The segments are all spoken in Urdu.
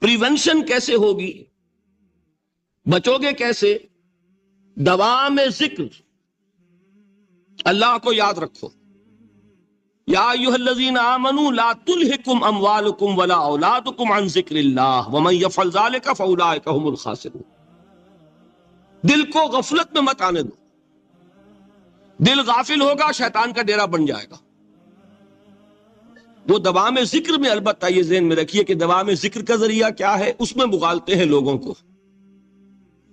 پریونشن کیسے ہوگی، بچو گے کیسے؟ دوام ذکر، اللہ کو یاد رکھو. یا ایھا الذین آمنوا لا تلہکم اموالکم ولا اولادکم عن ذکر اللہ ومن یفعل ذلک فاولئک هم الخاسرون. دل کو غفلت میں مت آنے دو. دل غافل ہوگا شیطان کا ڈیرا بن جائے گا. وہ دوام ذکر میں، البتہ یہ ذہن میں رکھیے کہ دوام ذکر کا ذریعہ کیا ہے، اس میں مغالتے ہیں لوگوں کو.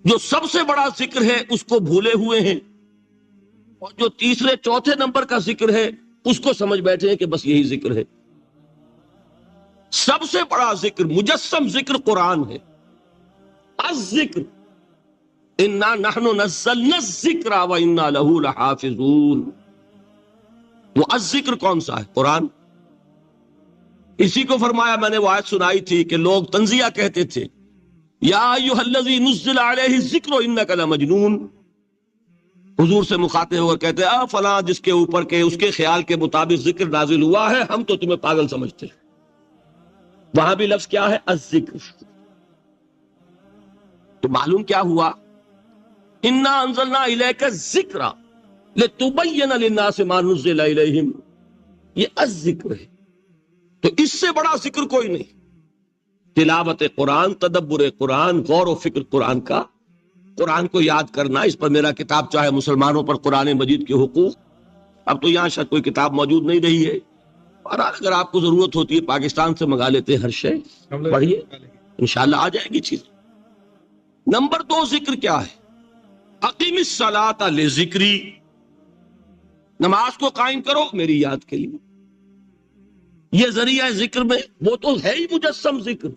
جو سب سے بڑا ذکر ہے اس کو بھولے ہوئے ہیں، اور جو تیسرے چوتھے نمبر کا ذکر ہے اس کو سمجھ بیٹھے ہیں کہ بس یہی ذکر ہے. سب سے بڑا ذکر، مجسم ذکر قرآن ہے. الذکر انا نحن نزلنا الذکر وانا لہ لحافظون. وہ الذکر کون سا ہے؟ قرآن. اسی کو فرمایا، میں نے وہ آیت سنائی تھی کہ لوگ تنزیہ کہتے تھے، یا ایھا الذی نزل علیہ الذکر انک لمجنون. حضور سے مخاطب ہو کر کہتے ہیں فلاں جس کے اوپر کے اس کے خیال کے مطابق ذکر نازل ہوا ہے، ہم تو تمہیں پاگل سمجھتے ہیں. وہاں بھی لفظ کیا ہے؟ الذکر. تو معلوم کیا ہوا؟ انا انزلنا الیک الذکر لتبین للناس ما نزل الیہم. یہ الذکر ہے. تو اس سے بڑا ذکر کوئی نہیں. تلاوت قرآن، تدبر قرآن، غور و فکر قرآن کا، قرآن کو یاد کرنا. اس پر میرا کتاب چاہے مسلمانوں پر قرآن مجید کے حقوق، اب تو یہاں شاید کوئی کتاب موجود نہیں رہی ہے، اور اگر آپ کو ضرورت ہوتی ہے پاکستان سے منگا لیتے ہیں ہر شے، پڑھیے انشاءاللہ آ جائے گی چیز. نمبر 2 ذکر کیا ہے؟ اقیم الصلاۃ لذکری. نماز کو قائم کرو میری یاد کے لیے. یہ ذریعہ ذکر میں وہ تو ہے ہی مجسم ذکر،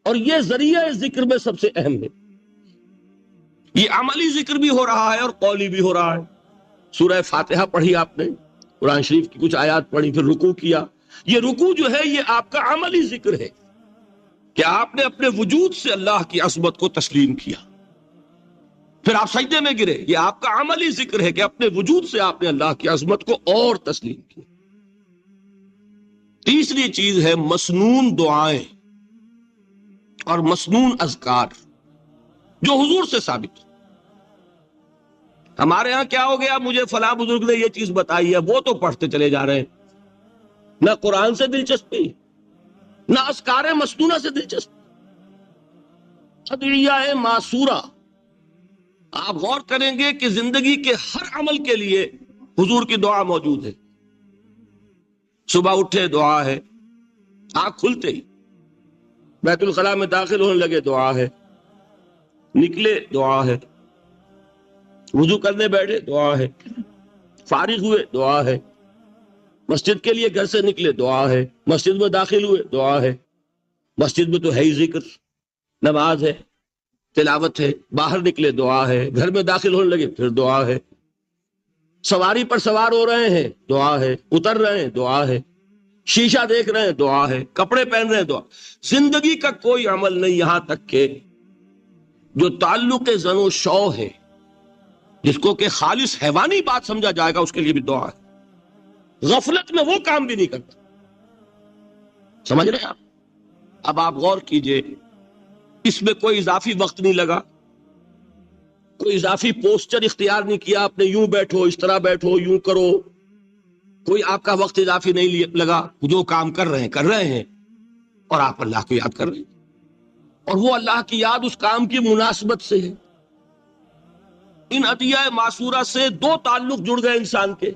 اور یہ ذریعہ ذکر میں سب سے اہم ہے. یہ عملی ذکر بھی ہو رہا ہے اور قولی بھی ہو رہا ہے. سورہ فاتحہ پڑھی آپ نے، قرآن شریف کی کچھ آیات پڑھی، پھر رکوع کیا. یہ رکوع جو ہے یہ آپ کا عملی ذکر ہے کہ آپ نے اپنے وجود سے اللہ کی عظمت کو تسلیم کیا. پھر آپ سجدے میں گرے، یہ آپ کا عملی ذکر ہے کہ اپنے وجود سے آپ نے اللہ کی عظمت کو اور تسلیم کیا. تیسری چیز ہے مسنون دعائیں اور مسنون اذکار جو حضور سے ثابت. ہمارے ہاں کیا ہو گیا، مجھے فلاں بزرگ نے یہ چیز بتائی ہے، وہ تو پڑھتے چلے جا رہے ہیں. نہ قرآن سے دلچسپی، نہ اذکار مسنونہ سے دلچسپی. ادعیہ معصورہ. آپ غور کریں گے کہ زندگی کے ہر عمل کے لیے حضور کی دعا موجود ہے. صبح اٹھے دعا ہے، آنکھ کھلتے ہی بیت الخلاء میں داخل ہونے لگے دعا ہے، نکلے دعا ہے، وضو کرنے بیٹھے دعا ہے، فارغ ہوئے دعا ہے، مسجد کے لیے گھر سے نکلے دعا ہے، مسجد میں داخل ہوئے دعا ہے. مسجد میں تو ہے ہی ذکر، نماز ہے، تلاوت ہے. باہر نکلے دعا ہے، گھر میں داخل ہونے لگے پھر دعا ہے. سواری پر سوار ہو رہے ہیں دعا ہے، اتر رہے ہیں دعا ہے، شیشہ دیکھ رہے ہیں دعا ہے، کپڑے پہن رہے ہیں دعا. زندگی کا کوئی عمل نہیں یہاں تک کہ جو تعلق زن و شو ہے، جس کو کہ خالص حیوانی بات سمجھا جائے گا، اس کے لیے بھی دعا ہے. غفلت میں وہ کام بھی نہیں کرتا. سمجھ رہے ہیں آپ؟ اب آپ غور کیجئے، اس میں کوئی اضافی وقت نہیں لگا، کوئی اضافی پوسچر اختیار نہیں کیا آپ نے، یوں بیٹھو، اس طرح بیٹھو، یوں کرو. کوئی آپ کا وقت اضافی نہیں لگا. جو کام کر رہے ہیں اور آپ اللہ کو یاد کر رہے ہیں، اور وہ اللہ کی یاد اس کام کی مناسبت سے ہے. ان عطیہ معصورہ سے 2 تعلق جڑ گئے انسان کے.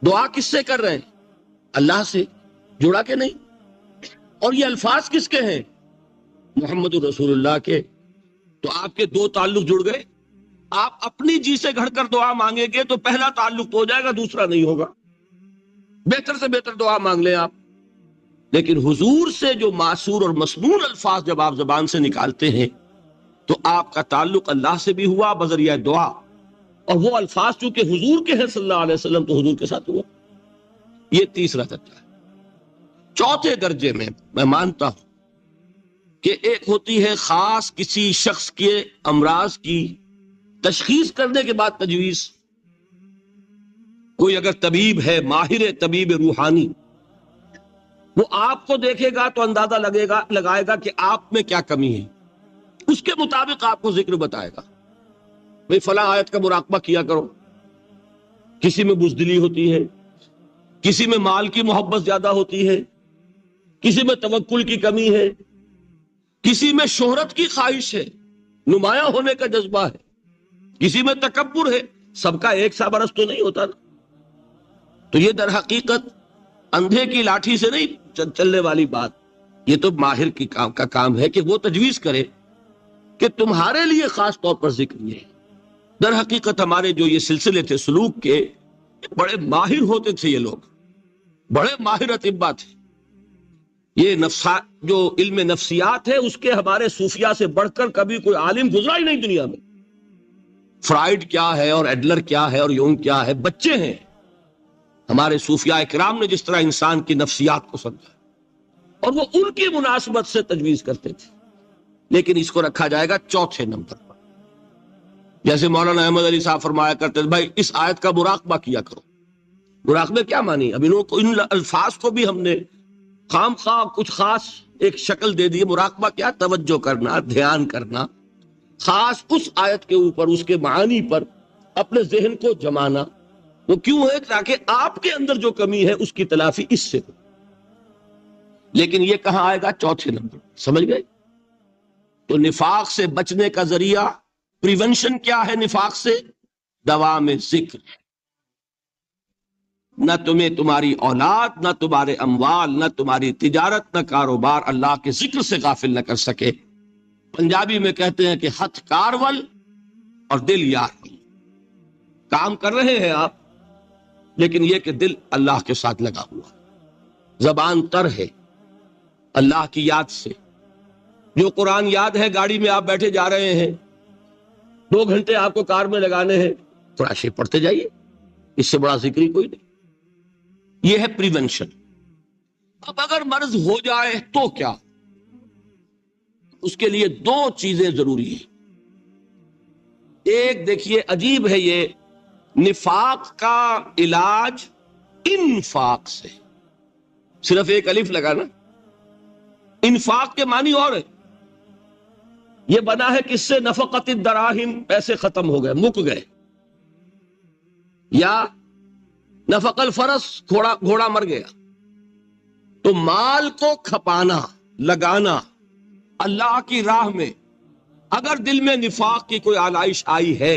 دعا کس سے کر رہے ہیں؟ اللہ سے. جڑا کہ نہیں؟ اور یہ الفاظ کس کے ہیں؟ محمد رسول اللہ کے. تو آپ کے 2 تعلق جڑ گئے. آپ اپنی جی سے گھڑ کر دعا مانگیں گے تو پہلا تعلق تو ہو جائے گا، دوسرا نہیں ہوگا. بہتر سے بہتر دعا مانگ لیں آپ. لیکن حضور سے جو معصور اور مسنون الفاظ جب آپ زبان سے نکالتے ہیں تو آپ کا تعلق اللہ سے بھی ہوا بذریعہ دعا، اور وہ الفاظ چونکہ حضور کے ہیں صلی اللہ علیہ وسلم تو حضور کے ساتھ ہوا. یہ تیسرا درجہ ہے. چوتھے درجے میں میں مانتا ہوں کہ ایک ہوتی ہے خاص کسی شخص کے امراض کی تشخیص کرنے کے بعد تجویز. کوئی اگر طبیب ہے، ماہر طبیب روحانی، وہ آپ کو دیکھے گا تو اندازہ لگائے گا کہ آپ میں کیا کمی ہے، اس کے مطابق آپ کو ذکر بتائے گا، بھئی فلاں آیت کا مراقبہ کیا کرو۔ کسی میں بزدلی ہوتی ہے، کسی میں مال کی محبت زیادہ ہوتی ہے، کسی میں توکل کی کمی ہے، کسی میں شہرت کی خواہش ہے، نمایاں ہونے کا جذبہ ہے، کسی میں تکبر ہے، سب کا ایک سا برس تو نہیں ہوتا نا۔ تو یہ در حقیقت اندھے کی لاٹھی سے نہیں چلنے والی بات، یہ تو ماہر کا کام ہے کہ وہ تجویز کرے کہ تمہارے لیے خاص طور پر ذکر یہ ہے۔ در حقیقت ہمارے جو یہ سلسلے تھے سلوک کے، بڑے ماہر ہوتے تھے، یہ لوگ بڑے ماہر اطباء تھے۔ یہ جو علم نفسیات ہے اس کے ہمارے صوفیاء سے بڑھ کر کبھی کوئی عالم گزرا ہی نہیں دنیا میں۔ فرائیڈ کیا ہے اور ایڈلر کیا ہے اور یونگ کیا ہے، بچے ہیں۔ ہمارے صوفیاء اکرام نے جس طرح انسان کی نفسیات کو سمجھا اور وہ ان کی مناسبت سے تجویز کرتے تھے، لیکن اس کو رکھا جائے گا چوتھے نمبر پر۔ جیسے مولانا احمد علی صاحب فرمایا کرتے تھے، بھائی اس آیت کا مراقبہ کیا کرو۔ مراقبہ کیا مانی؟ اب ان الفاظ کو بھی ہم نے خام خواہ کچھ خاص ایک شکل دے دی۔ مراقبہ کیا؟ توجہ کرنا، دھیان کرنا، خاص اس آیت کے اوپر، اس کے معانی پر اپنے ذہن کو جمانا۔ وہ کیوں ہے؟ تاکہ آپ کے اندر جو کمی ہے اس کی تلافی اس سے ہو۔ لیکن یہ کہاں آئے گا؟ چوتھے نمبر۔ سمجھ گئے؟ تو نفاق سے بچنے کا ذریعہ، پریونشن کیا ہے نفاق سے؟ دوام ذکر۔ نہ تمہیں تمہاری اولاد، نہ تمہارے اموال، نہ تمہاری تجارت، نہ کاروبار اللہ کے ذکر سے غافل نہ کر سکے۔ پنجابی میں کہتے ہیں کہ ہتھ کارول اور دل یار ول۔ کام کر رہے ہیں آپ، لیکن یہ کہ دل اللہ کے ساتھ لگا ہوا، زبان تر ہے اللہ کی یاد سے۔ جو قرآن یاد ہے، گاڑی میں آپ بیٹھے جا رہے ہیں، 2 گھنٹے آپ کو کار میں لگانے ہیں، تھوڑا شیپ پڑھتے جائیے، اس سے بڑا ذکر ہی کوئی نہیں۔ یہ ہے پریونشن۔ اب اگر مرض ہو جائے تو کیا؟ اس کے لیے 2 چیزیں ضروری ہیں۔ ایک دیکھیے، عجیب ہے یہ، نفاق کا علاج انفاق سے، صرف ایک الف لگا نا، انفاق کے معنی اور ہے۔ یہ بنا ہے کس سے؟ نفقت الدراہم، پیسے ختم ہو گئے، مک گئے، یا نفق الفرس، گھوڑا مر گیا۔ تو مال کو کھپانا، لگانا اللہ کی راہ میں، اگر دل میں نفاق کی کوئی آلائش آئی ہے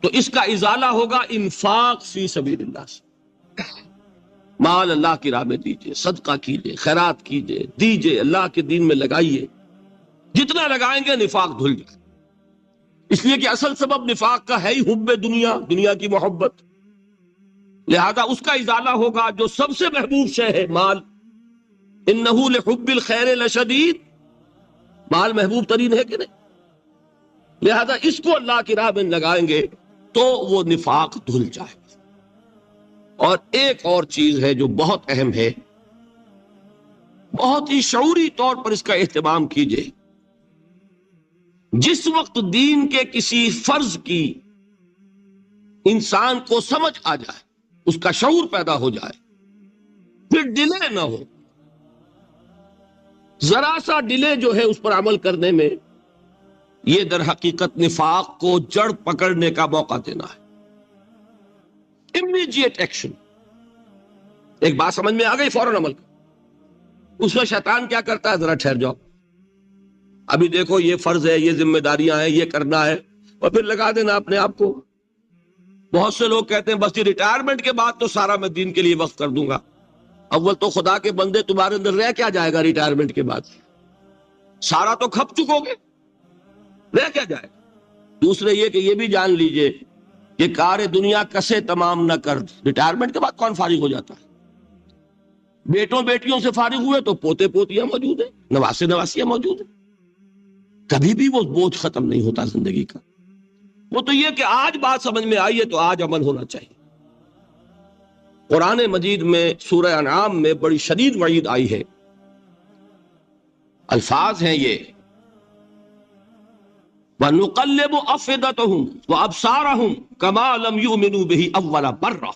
تو اس کا ازالہ ہوگا انفاق فی سبیل اللہ سے۔ مال اللہ کی راہ میں دیجئے، صدقہ کیجئے، خیرات کیجئے، دیجئے، اللہ کے دین میں لگائیے۔ جتنا لگائیں گے نفاق دھل جائے، اس لیے کہ اصل سبب نفاق کا ہے ہی حب دنیا، دنیا کی محبت۔ لہذا اس کا ازالہ ہوگا جو سب سے محبوب شے ہے، مال۔ انہ لحب الخیر لشدید، مال محبوب ترین ہے کہ نہیں؟ لہذا اس کو اللہ کی راہ میں لگائیں گے تو وہ نفاق دھل جائے گا۔ اور ایک اور چیز ہے جو بہت اہم ہے، بہت ہی شعوری طور پر اس کا اہتمام کیجئے۔ جس وقت دین کے کسی فرض کی انسان کو سمجھ آ جائے، اس کا شعور پیدا ہو جائے، پھر ڈیلے نہ ہو۔ ذرا سا ڈیلے جو ہے اس پر عمل کرنے میں، یہ در حقیقت نفاق کو جڑ پکڑنے کا موقع دینا ہے۔ امیڈیٹ ایکشن، ایک بات سمجھ میں آ گئی، فوراً عمل کر۔ اس میں شیطان کیا کرتا ہے؟ ذرا ٹھہر جاؤ، ابھی دیکھو یہ فرض ہے، یہ ذمہ داریاں ہیں، یہ کرنا ہے، اور پھر لگا دینا اپنے آپ کو۔ بہت سے لوگ کہتے ہیں بس یہ ریٹائرمنٹ کے بعد تو سارا میں دین کے لیے وقف کر دوں گا۔ اول تو خدا کے بندے، تمہارے اندر رہ کیا جائے گا ریٹائرمنٹ کے بعد؟ سارا تو کھپ چکو گے، رہ کیا جائے گا؟ دوسرے یہ کہ یہ بھی جان لیجئے کہ کار دنیا کسے تمام نہ کر، ریٹائرمنٹ کے بعد کون فارغ ہو جاتا ہے؟ بیٹوں بیٹیوں سے فارغ ہوئے تو پوتے پوتیاں موجود ہیں، نواسے نواسیاں موجود ہیں، کبھی بھی وہ بوجھ ختم نہیں ہوتا زندگی کا۔ وہ تو یہ کہ آج بات سمجھ میں آئی ہے تو آج عمل ہونا چاہیے۔ قرآن مجید میں سورہ انعام میں بڑی شدید وعید آئی ہے، الفاظ ہیں یہ، وَنُقَلِّبُ أَفْئِدَتَهُمْ وَأَبْصَارَهُمْ كَمَا لَمْ يُؤْمِنُوا بِهِ أَوَّلَ مَرَّةٍ۔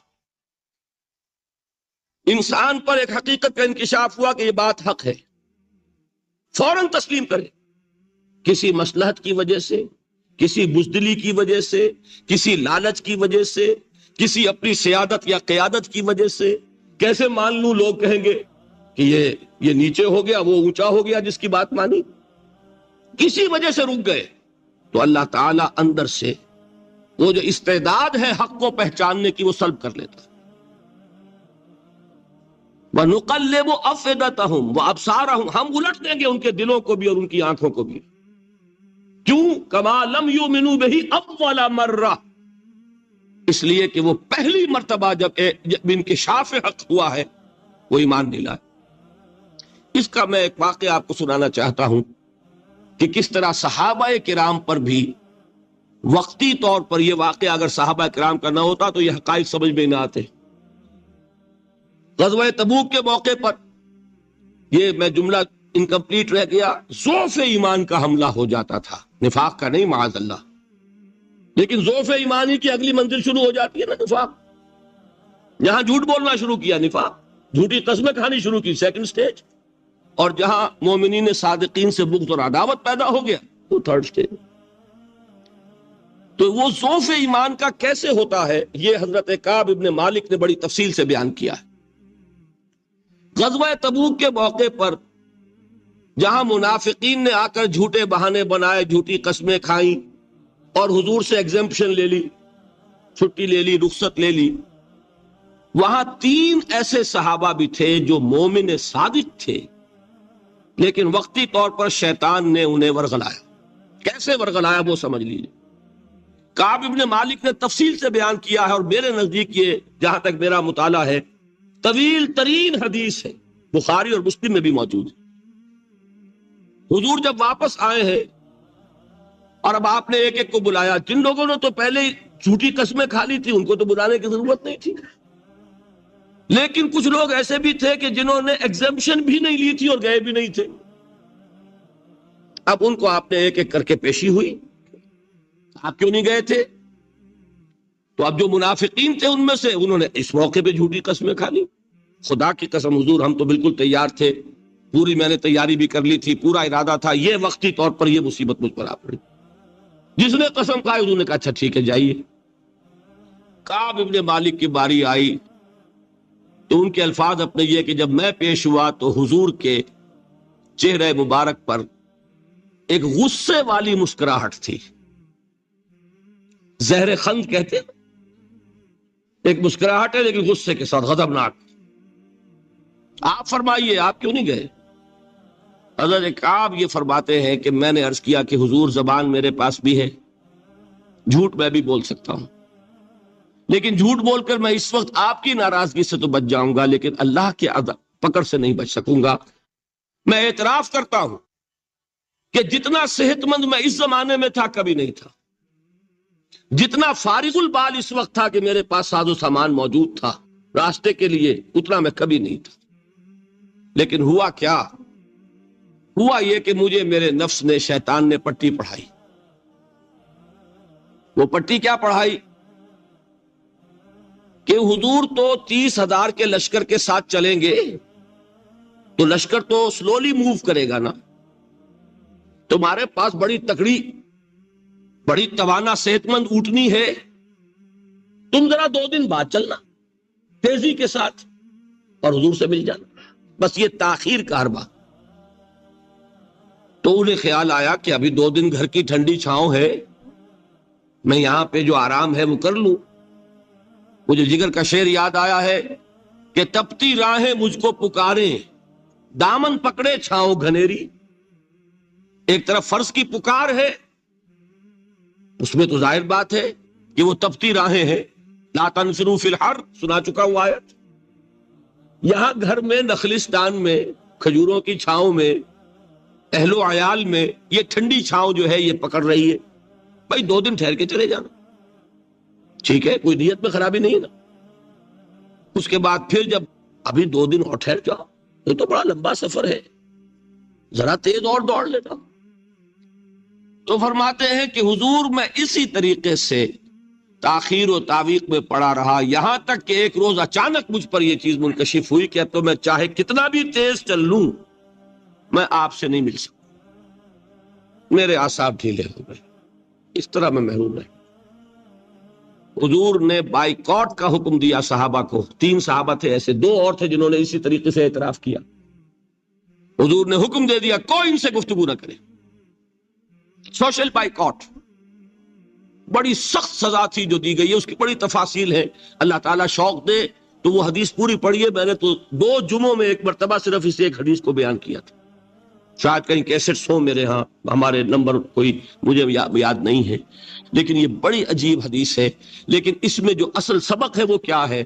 انسان پر ایک حقیقت کا انکشاف ہوا کہ یہ بات حق ہے، فوراً تسلیم کرے، کسی مصلحت کی وجہ سے، کسی بزدلی کی وجہ سے، کسی لالچ کی وجہ سے، کسی اپنی سیادت یا قیادت کی وجہ سے کیسے مان لوں؟ لوگ کہیں گے کہ یہ نیچے ہو گیا، وہ اونچا ہو گیا جس کی بات مانی، کسی وجہ سے رک گئے، تو اللہ تعالیٰ اندر سے وہ جو استعداد ہے حق کو پہچاننے کی وہ سلب کر لیتا ہے۔ وَنُقَلِّبُ أَفْئِدَتَهُمْ وَأَبْصَارَهُمْ، ہم الٹ دیں گے ان کے دلوں کو بھی اور ان کی آنکھوں کو بھی۔ کیوں؟ كَمَا لَمْ يُؤْمِنُوا بِهِ أَوَّلَ مَرَّةٍ، اس لیے کہ وہ پہلی مرتبہ جب انکشاف حق ہوا ہے وہ ایمان نہیں لائے۔ اس کا میں ایک واقعہ آپ کو سنانا چاہتا ہوں کہ کس طرح صحابہ کرام پر بھی وقتی طور پر یہ واقعہ اگر صحابہ کرام کا نہ ہوتا تو یہ حقائق سمجھ میں نہ آتے۔ غزوہ تبوک کے موقع پر یہ میں جملہ انکمپلیٹ رہ گیا، ضعف ایمان کا حملہ ہو جاتا تھا، نفاق کا نہیں معاذ اللہ، لیکن ضعف ایمانی کی اگلی منزل شروع ہو جاتی ہے نا، نفاق۔ جہاں جھوٹ بولنا شروع کیا نفاق، جھوٹی قسمیں کھانی شروع کی سیکنڈ سٹیج، اور جہاں مومنین صادقین سے بغض اور عداوت پیدا ہو گیا وہ تھرڈ سٹیج۔ تو وہ ضعف ایمان کا کیسے ہوتا ہے یہ حضرت کعب ابن مالک نے بڑی تفصیل سے بیان کیا ہے۔ غزوہ تبوک کے موقع پر جہاں منافقین نے آ کر جھوٹے بہانے بنائے، جھوٹی قسمیں کھائیں اور حضور سے ایگزمپشن لے لی، چھٹی لے لی، رخصت لے لی، وہاں 3 ایسے صحابہ بھی تھے جو مومن صادق تھے، لیکن وقتی طور پر شیطان نے انہیں ورغلایا۔ کیسے ورغلایا وہ سمجھ لیجیے۔ کعب ابن مالک نے تفصیل سے بیان کیا ہے، اور میرے نزدیک یہ جہاں تک میرا مطالعہ ہے طویل ترین حدیث ہے، بخاری اور مسلم میں بھی موجود ہے۔ حضور جب واپس آئے ہیں اور اب آپ نے ایک ایک کو بلایا، جن لوگوں نے تو پہلے جھوٹی قسمیں کھا لی تھی ان کو تو بلانے کی ضرورت نہیں تھی، لیکن کچھ لوگ ایسے بھی تھے کہ جنہوں نے ایگزمپشن بھی نہیں لی تھی اور گئے بھی نہیں تھے۔ اب ان کو آپ نے ایک ایک کر کے پیشی ہوئی، آپ کیوں نہیں گئے تھے؟ تو اب جو منافقین تھے ان میں سے انہوں نے اس موقع پہ جھوٹی قسمیں کھا لی۔ خدا کی قسم حضور ہم تو بالکل تیار تھے، پوری میں نے تیاری بھی کر لی تھی، پورا ارادہ تھا، یہ وقتی طور پر یہ مصیبت مجھ پر آ پڑی۔ جس نے قسم کھائی انہوں نے کہا اچھا ٹھیک ہے جائیے۔ کعب ابن مالک کی باری آئی تو ان کے الفاظ اپنے یہ کہ جب میں پیش ہوا تو حضور کے چہرے مبارک پر ایک غصے والی مسکراہٹ تھی، زہر خند کہتے ہیں، ایک مسکراہٹ ہے لیکن غصے کے ساتھ، غضبناک۔ آپ فرمائیے آپ کیوں نہیں گئے؟ حضرت کعب یہ فرماتے ہیں کہ میں نے عرض کیا کہ حضور زبان میرے پاس بھی ہے، جھوٹ میں بھی بول سکتا ہوں، لیکن جھوٹ بول کر میں اس وقت آپ کی ناراضگی سے تو بچ جاؤں گا لیکن اللہ کے پکڑ سے نہیں بچ سکوں گا۔ میں اعتراف کرتا ہوں کہ جتنا صحت مند میں اس زمانے میں تھا کبھی نہیں تھا، جتنا فارغ البال اس وقت تھا کہ میرے پاس ساز و سامان موجود تھا راستے کے لیے، اتنا میں کبھی نہیں تھا۔ لیکن ہوا کیا؟ ہوا یہ کہ مجھے میرے نفس نے، شیطان نے پٹی پڑھائی۔ وہ پٹی کیا پڑھائی؟ کہ حضور تو 30,000 کے لشکر کے ساتھ چلیں گے تو لشکر تو سلولی موو کرے گا نا، تمہارے پاس بڑی تکڑی، بڑی توانا صحت مند اونٹنی ہے، تم ذرا 2 دن بعد چلنا تیزی کے ساتھ اور حضور سے مل جانا، بس یہ تاخیر کا حربہ۔ تو انہیں خیال آیا کہ ابھی 2 دن گھر کی ٹھنڈی چھاؤں ہے، میں یہاں پہ جو آرام ہے وہ کر لوں۔ مجھے جگر کا شعر یاد آیا ہے کہ تپتی راہیں مجھ کو پکاریں، دامن پکڑے چھاؤں گھنیری۔ ایک طرف فرض کی پکار ہے، اس میں تو ظاہر بات ہے کہ وہ تپتی راہیں ہیں، لا تنفروا فی الحر سنا چکا ہوں آیت۔ یہاں گھر میں، نخلستان میں، کھجوروں کی چھاؤں میں، اہل و عیال میں یہ ٹھنڈی چھاؤں جو ہے یہ پکڑ رہی ہے، بھائی 2 دن ٹھہر کے چلے جانا، ٹھیک ہے، کوئی نیت میں خرابی نہیں ہے نا۔ اس کے بعد پھر جب ابھی 2 دن اور ٹھہر جاؤ، یہ تو بڑا لمبا سفر ہے، ذرا تیز اور دوڑ لینا۔ تو فرماتے ہیں کہ حضور میں اسی طریقے سے تاخیر و تعویق میں پڑا رہا، یہاں تک کہ ایک روز اچانک مجھ پر یہ چیز منکشف ہوئی کہ اب تو میں چاہے کتنا بھی تیز چل لوں میں آپ سے نہیں مل سکتا، میرے اعصاب ڈھیلے ہو گئے، اس طرح میں محروم رہا۔ حضور نے بائیکاٹ کا حکم دیا صحابہ کو، 3 صحابہ تھے ایسے، 2 اور تھے جنہوں نے اسی طریقے سے اعتراف کیا۔ حضور نے حکم دے دیا کوئی ان سے گفتگو نہ کرے، سوشل بائیکاٹ۔ بڑی سخت سزا تھی جو دی گئی ہے، اس کی بڑی تفاصیل ہے، اللہ تعالیٰ شوق دے تو وہ حدیث پوری پڑھیے، میں نے تو 2 جمعوں میں ایک مرتبہ صرف اس ایک حدیث کو بیان کیا تھا، شاید کہیں کیسٹس ہوں میرے ہاں، ہمارے نمبر کوئی مجھے یاد نہیں ہے، لیکن یہ بڑی عجیب حدیث ہے۔ لیکن اس میں جو اصل سبق ہے وہ کیا ہے؟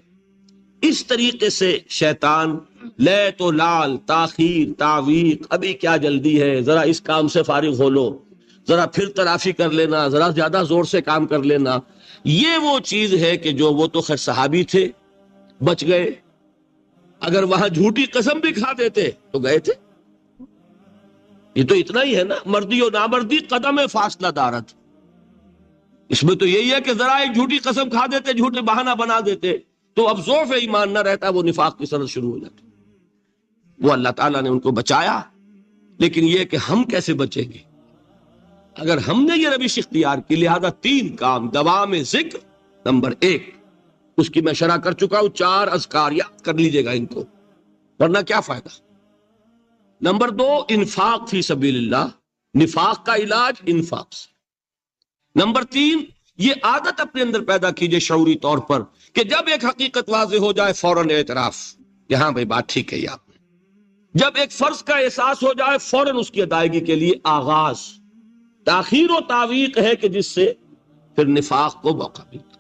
اس طریقے سے شیطان لیت و لال، تاخیر، تعویق، ابھی کیا جلدی ہے، ذرا اس کام سے فارغ ہو لو، ذرا پھر تلافی کر لینا، ذرا زیادہ زور سے کام کر لینا، یہ وہ چیز ہے کہ جو وہ تو خیر صحابی تھے بچ گئے، اگر وہاں جھوٹی قسم بھی کھا دیتے تو گئے تھے۔ یہ تو اتنا ہی ہے نا، مردی و نامردی قدم فاصلہ دارت، اس میں تو یہی ہے کہ ذرا ایک جھوٹی قسم کھا دیتے، جھوٹے بہانہ بنا دیتے تو اب ضعف ایمان نہ رہتا، وہ نفاق کی سرحد شروع ہو جاتی۔ وہ اللہ تعالیٰ نے ان کو بچایا، لیکن یہ کہ ہم کیسے بچیں گے اگر ہم نے یہ روش اختیار کی؟ لہذا 3 کام، دوام ذکر نمبر 1، اس کی میں شرح کر چکا ہوں، 4 اذکار یاد کر لیجئے گا ان کو، ورنہ کیا فائدہ۔ نمبر 2، انفاق فی سبیل اللہ، نفاق کا علاج انفاق سے۔ نمبر 3، یہ عادت اپنے اندر پیدا کیجئے شعوری طور پر کہ جب ایک حقیقت واضح ہو جائے فوراً اعتراف، کہ ہاں بھائی بات ٹھیک ہے آپ نے۔ جب ایک فرض کا احساس ہو جائے فوراً اس کی ادائیگی کے لیے آغاز۔ تاخیر و تعویق ہے کہ جس سے پھر نفاق کو موقع ملتا۔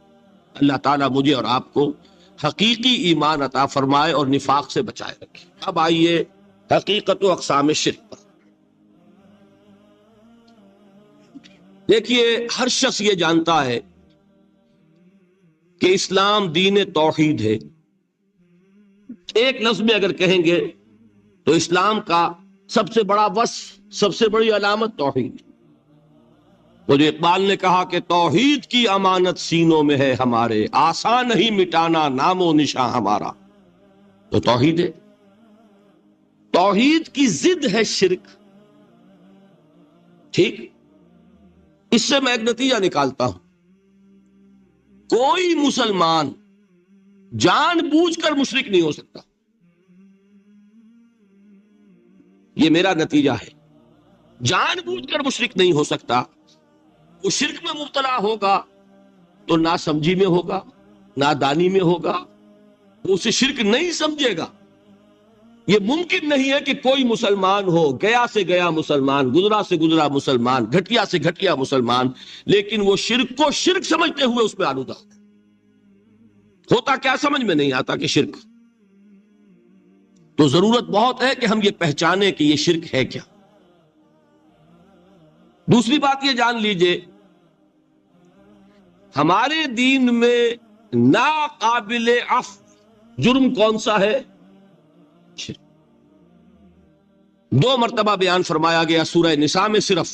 اللہ تعالیٰ مجھے اور آپ کو حقیقی ایمان عطا فرمائے اور نفاق سے بچائے رکھے۔ اب آئیے حقیقت و اقسام شرک پر۔ دیکھیے، ہر شخص یہ جانتا ہے کہ اسلام دین توحید ہے۔ ایک لفظ میں اگر کہیں گے تو اسلام کا سب سے بڑا وصف، سب سے بڑی علامت توحید۔ وہ جو اقبال نے کہا کہ توحید کی امانت سینوں میں ہے ہمارے، آسان نہیں مٹانا نام و نشاں ہمارا، تو توحید ہے۔ توحید کی ضد ہے شرک، ٹھیک؟ اس سے میں ایک نتیجہ نکالتا ہوں، کوئی مسلمان جان بوجھ کر مشرک نہیں ہو سکتا، یہ میرا نتیجہ ہے۔ جان بوجھ کر مشرک نہیں ہو سکتا، وہ شرک میں مبتلا ہوگا تو ناسمجھی میں ہوگا، نادانی میں ہوگا، وہ اسے شرک نہیں سمجھے گا۔ یہ ممکن نہیں ہے کہ کوئی مسلمان ہو، گیا سے گیا مسلمان، گزرا سے گزرا مسلمان، گھٹیا سے گھٹیا مسلمان، لیکن وہ شرک کو شرک سمجھتے ہوئے اس پہ آلودہ ہوتا کیا سمجھ میں نہیں آتا کہ شرک۔ تو ضرورت بہت ہے کہ ہم یہ پہچانیں کہ یہ شرک ہے کیا۔ دوسری بات یہ جان لیجئے، ہمارے دین میں ناقابل عفو جرم کون سا ہے؟ شرک۔ 2 مرتبہ بیان فرمایا گیا سورہ نساء میں صرف،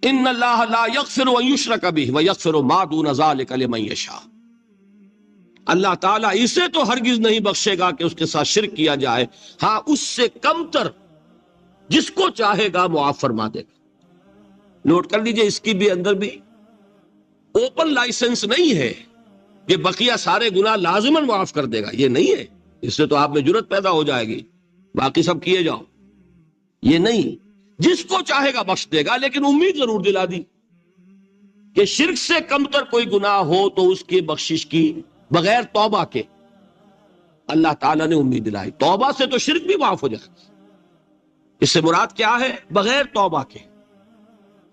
ان اللہ لا یغفر ان یشرک بہ ویغفر ما دون ذلک لمن یشاء۔ اللہ تعالیٰ اسے تو ہرگز نہیں بخشے گا کہ اس کے ساتھ شرک کیا جائے، ہاں اس سے کم تر جس کو چاہے گا معاف فرما دے گا۔ نوٹ کر لیجئے، اس کی بھی اندر بھی اوپن لائسنس نہیں ہے کہ بقیہ سارے گناہ لازماً معاف کر دے گا، یہ نہیں ہے۔ اس سے تو آپ میں جرت پیدا ہو جائے گی، باقی سب کیے جاؤ، یہ نہیں، جس کو چاہے گا بخش دے گا، لیکن امید ضرور دلا دی کہ شرک سے کم تر کوئی گناہ ہو تو اس کی بخشش کی بغیر توبہ کے، اللہ تعالیٰ نے امید دلائی۔ توبہ سے تو شرک بھی معاف ہو جائے گا، اس سے مراد کیا ہے؟ بغیر توبہ کے۔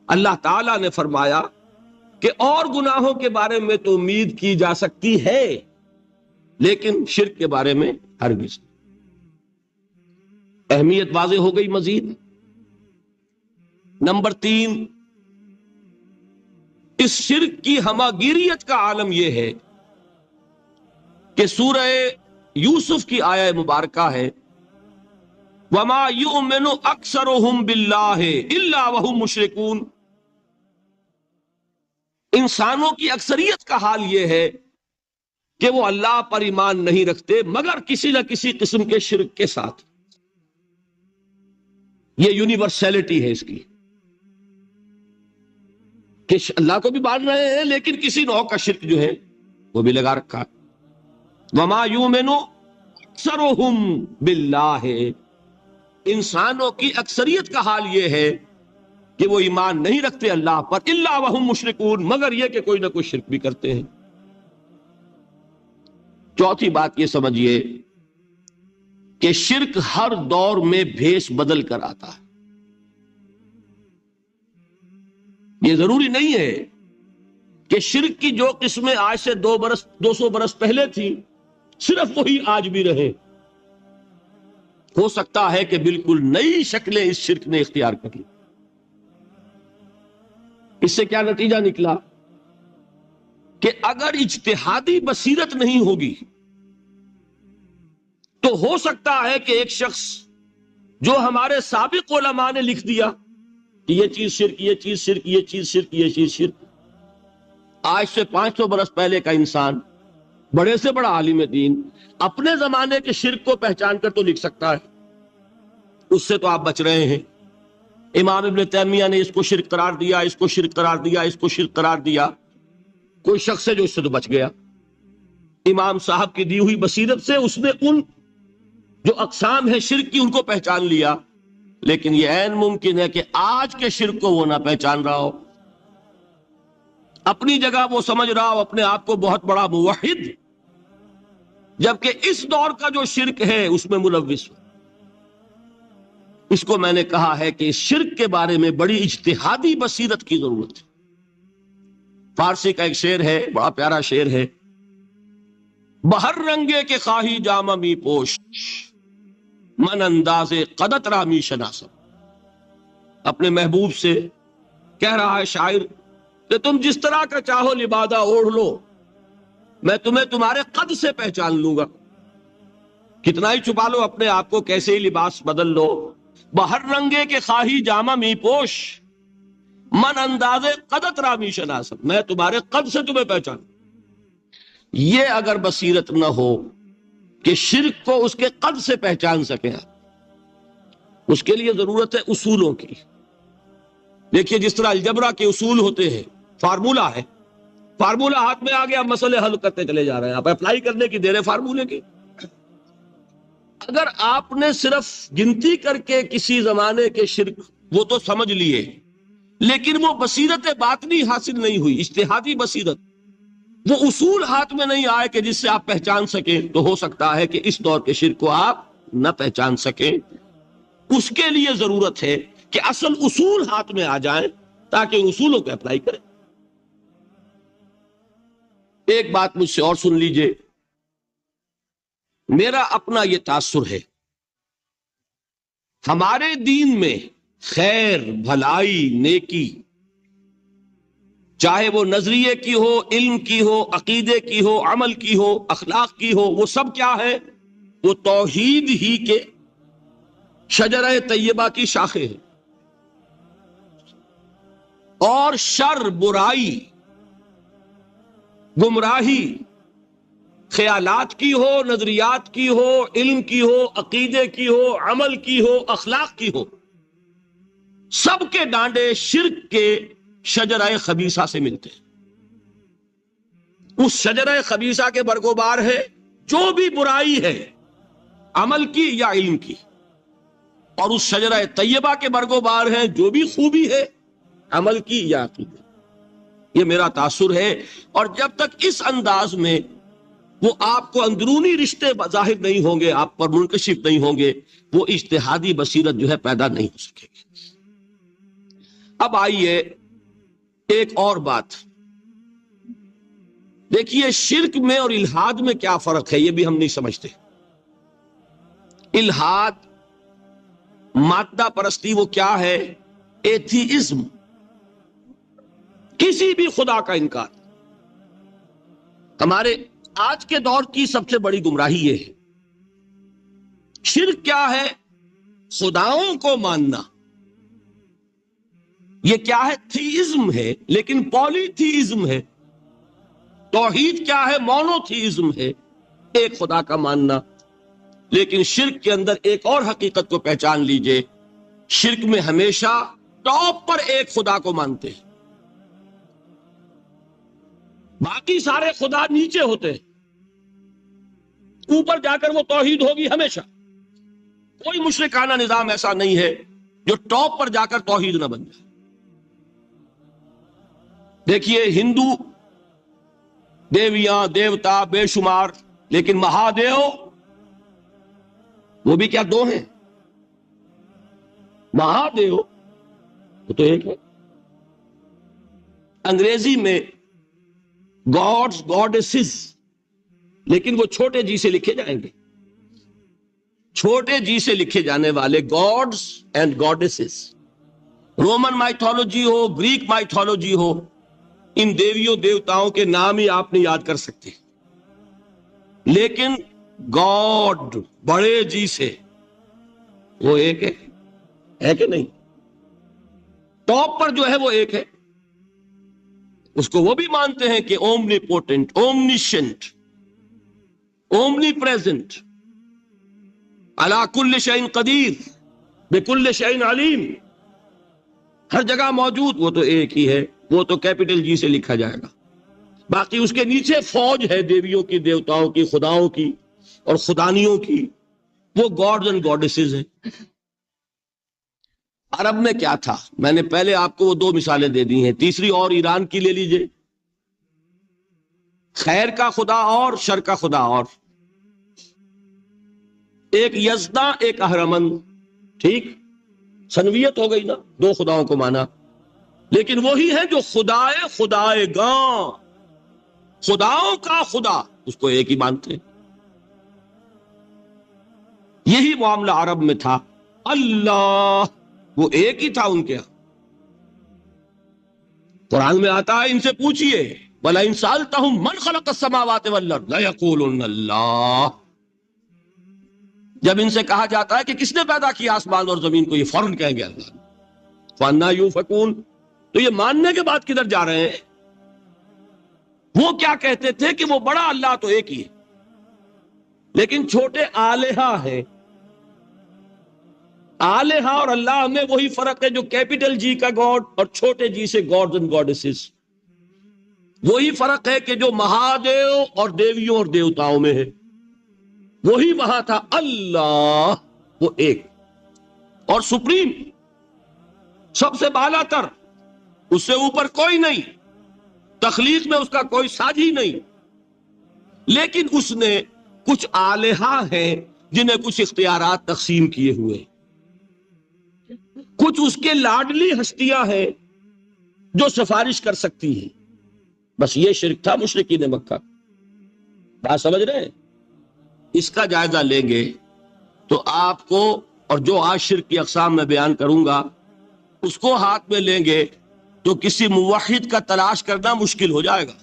اللہ تعالیٰ نے فرمایا کہ اور گناہوں کے بارے میں تو امید کی جا سکتی ہے، لیکن شرک کے بارے میں ہرگز۔ اہمیت واضح ہو گئی مزید۔ نمبر 3، اس شرک کی ہماگیریت کا عالم یہ ہے کہ سورہ یوسف کی آیہ مبارکہ ہے، وَمَا يُؤْمِنُ أَكْثَرُهُمْ بِاللَّهِ إِلَّا وَهُمْ مُشْرِكُونَ۔ انسانوں کی اکثریت کا حال یہ ہے کہ وہ اللہ پر ایمان نہیں رکھتے مگر کسی نہ کسی قسم کے شرک کے ساتھ. یہ یونیورسلٹی ہے اس کی کہ اللہ کو بھی مان رہے ہیں لیکن کسی نوع کا شرک جو ہے وہ بھی لگا رکھا. وما یؤمن اکثرهم باللہ، انسانوں کی اکثریت کا حال یہ ہے کہ وہ ایمان نہیں رکھتے اللہ پر الا وهم مشرکون، مگر یہ کہ کوئی نہ کوئی شرک بھی کرتے ہیں. چوتھی بات یہ سمجھیے کہ شرک ہر دور میں بھیس بدل کر آتا ہے. یہ ضروری نہیں ہے کہ شرک کی جو قسمیں آج سے 200 برس پہلے تھیں صرف وہی آج بھی رہے. ہو سکتا ہے کہ بالکل نئی شکلیں اس شرک نے اختیار کر لی. اس سے کیا نتیجہ نکلا کہ اگر اجتہادی بصیرت نہیں ہوگی تو ہو سکتا ہے کہ ایک شخص جو ہمارے سابق علماء نے لکھ دیا کہ یہ چیز شرک، یہ چیز شرک، یہ چیز شرک، یہ چیز شرک، آج سے 500 برس پہلے کا انسان بڑے سے بڑا عالم دین اپنے زمانے کے شرک کو پہچان کر تو لکھ سکتا ہے. اس سے تو آپ بچ رہے ہیں. امام ابن تیمیہ نے اس کو شرک قرار دیا، اس کو شرک قرار دیا، اس کو شرک قرار دیا. کوئی شخص ہے جو اس سے تو بچ گیا. امام صاحب کی دی ہوئی بصیرت سے اس نے ان جو اقسام ہے شرک کی ان کو پہچان لیا، لیکن یہ عین ممکن ہے کہ آج کے شرک کو وہ نہ پہچان رہا ہو. اپنی جگہ وہ سمجھ رہا ہو اپنے آپ کو بہت بڑا موحد، جبکہ اس دور کا جو شرک ہے اس میں ملوث ہو. اس کو میں نے کہا ہے کہ اس شرک کے بارے میں بڑی اجتہادی بصیرت کی ضرورت ہے. فارسی کا ایک شعر ہے، بڑا پیارا شعر ہے، بہر رنگے کے خواہی جامہ می پوش، من انداز قدت رامی شناسم. اپنے محبوب سے کہہ رہا ہے شاعر کہ تم جس طرح کا چاہو لبادہ اوڑھ لو، میں تمہیں تمہارے قد سے پہچان لوں گا. کتنا ہی چھپا لو اپنے آپ کو، کیسے ہی لباس بدل لو، بہر رنگے کے خواہی جامہ می پوش، من انداز قدت رامی شناسم، میں تمہارے قد سے تمہیں پہچان. یہ اگر بصیرت نہ ہو کہ شرک کو اس کے قد سے پہچان سکیں، اس کے لیے ضرورت ہے اصولوں کی. دیکھیے جس طرح الجبرا کے اصول ہوتے ہیں، فارمولا ہے، فارمولا ہاتھ میں آ گیا، مسئلے حل کرتے چلے جا رہے ہیں، آپ اپلائی کرنے کی دیر ہے فارمولے کی. اگر آپ نے صرف گنتی کر کے کسی زمانے کے شرک وہ تو سمجھ لیے، لیکن وہ بصیرت باطنی حاصل نہیں ہوئی، اجتہادی بصیرت، وہ اصول ہاتھ میں نہیں آئے کہ جس سے آپ پہچان سکیں، تو ہو سکتا ہے کہ اس دور کے شرک کو آپ نہ پہچان سکیں. اس کے لیے ضرورت ہے کہ اصل اصول ہاتھ میں آ جائیں تاکہ ان اصولوں کو اپلائی کریں. ایک بات مجھ سے اور سن لیجئے، میرا اپنا یہ تاثر ہے، ہمارے دین میں خیر، بھلائی، نیکی، چاہے وہ نظریے کی ہو، علم کی ہو، عقیدے کی ہو، عمل کی ہو، اخلاق کی ہو، وہ سب کیا ہے؟ وہ توحید ہی کے شجرہ طیبہ کی شاخیں ہیں. اور شر، برائی، گمراہی، خیالات کی ہو، نظریات کی ہو، علم کی ہو، عقیدے کی ہو، عمل کی ہو، اخلاق کی ہو، سب کے ڈانڈے شرک کے شجرہ خبیثہ سے ملتے ہیں. اس شجرہ خبیثہ کے برگوبار ہے جو بھی برائی ہے، عمل کی یا علم کی، اور اس شجرہ طیبہ کے برگوبار ہے جو بھی خوبی ہے، عمل کی یا عقیدے. یہ میرا تاثر ہے. اور جب تک اس انداز میں وہ آپ کو اندرونی رشتے ظاہر نہیں ہوں گے، آپ پر منکشف نہیں ہوں گے، وہ اجتہادی بصیرت جو ہے پیدا نہیں ہو سکے گی. اب آئیے ایک اور بات دیکھیے، شرک میں اور الحاد میں کیا فرق ہے، یہ بھی ہم نہیں سمجھتے. الحاد، مادہ پرستی، وہ کیا ہے؟ ایتھیزم، کسی بھی خدا کا انکار. ہمارے آج کے دور کی سب سے بڑی گمراہی یہ ہے. شرک کیا ہے؟ خداؤں کو ماننا، یہ کیا ہے؟ تھیزم ہے، لیکن پولی تھیزم ہے۔ توحید کیا ہے؟ مونو تھیزم ہے، ایک خدا کا ماننا۔ لیکن شرک کے اندر ایک اور حقیقت کو پہچان لیجئے، شرک میں ہمیشہ ٹاپ پر ایک خدا کو مانتے ہیں، باقی سارے خدا نیچے ہوتے ہیں، اوپر جا کر وہ توحید ہوگی ہمیشہ۔ کوئی مشرکانہ نظام ایسا نہیں ہے جو ٹاپ پر جا کر توحید نہ بن جائے۔ دیکھیے ہندو دیویاں دیوتا بے شمار، لیکن مہادیو وہ بھی کیا دو ہیں؟ مہادیو وہ تو ایک ہے۔ انگریزی میں گاڈز گاڈیسز، لیکن وہ چھوٹے جی سے لکھے جائیں گے، چھوٹے جی سے لکھے جانے والے gods and goddesses. Roman mythology ہو، گریک مائتھولوجی ہو، ان دیویوں دیوتاؤں کے نام ہی آپ نے یاد کر سکتے، لیکن گاڈ بڑے جی سے وہ ایک ہے کہ نہیں؟ ٹاپ پر جو ہے وہ ایک ہے، اس کو وہ بھی مانتے ہیں کہ اومنی پوٹنٹ، اومنیشنٹ، اومنی پریزنٹ، علی کل شیء قدیر، بکل شیء علیم، ہر جگہ موجود، وہ تو ایک ہی ہے، وہ تو کیپٹل جی سے لکھا جائے گا۔ باقی اس کے نیچے فوج ہے دیویوں کی، دیوتاؤں کی، خداؤں کی اور خدانیوں کی، وہ گاڈز اینڈ گاڈیسز ہیں۔ عرب میں کیا تھا؟ میں نے پہلے آپ کو وہ دو مثالیں دے دی ہیں، تیسری اور ایران کی لے لیجئے، خیر کا خدا اور شر کا خدا اور، ایک یزدا ایک اہرمن، ٹھیک، سنویت ہو گئی نا، دو خداؤں کو مانا، لیکن وہی ہے جو خدائے خدائے گاں، خداؤں کا خدا، اس کو ایک ہی مانتے ہیں۔ یہی معاملہ عرب میں تھا، اللہ وہ ایک ہی تھا ان کے ہاں۔ قرآن میں آتا ہے ان سے پوچھئے وَلَئِن سَأَلْتَهُم مَّنْ خَلَقَ السَّمَاوَاتِ وَالْأَرْضَ لَيَقُولُنَّ اللَّهُ، جب ان سے کہا جاتا ہے کہ کس نے پیدا کیا آسمان اور زمین کو، یہ فوراً کہیں گے اللہ۔ فَأَنَّىٰ يُؤْفَكُونَ، تو یہ ماننے کے بعد کدھر جا رہے ہیں؟ وہ کیا کہتے تھے کہ وہ بڑا اللہ تو ایک ہی ہے، لیکن چھوٹے آلہہ ہیں۔ آلہہ اور اللہ میں وہی فرق ہے جو کیپٹل جی کا گاڈ اور چھوٹے جی سے گاڈز اینڈ گاڈیسز، وہی فرق ہے کہ جو مہادیو اور دیویوں اور دیوتاؤں میں ہے، وہی وہاں تھا اللہ، وہ ایک اور سپریم، سب سے بالا تر، اس سے اوپر کوئی نہیں، تخلیق میں اس کا کوئی ساجی نہیں، لیکن اس نے کچھ آلہہ ہیں جنہیں کچھ اختیارات تقسیم کیے ہوئے، کچھ اس کے لاڈلی ہستیاں ہیں جو سفارش کر سکتی ہیں۔ بس یہ شرک تھا مشرکین مکہ۔ بات سمجھ رہے ہیں؟ اس کا جائزہ لیں گے تو آپ کو، اور جو آج شرک کی اقسام میں بیان کروں گا اس کو ہاتھ میں لیں گے تو کسی موحد کا تلاش کرنا مشکل ہو جائے گا۔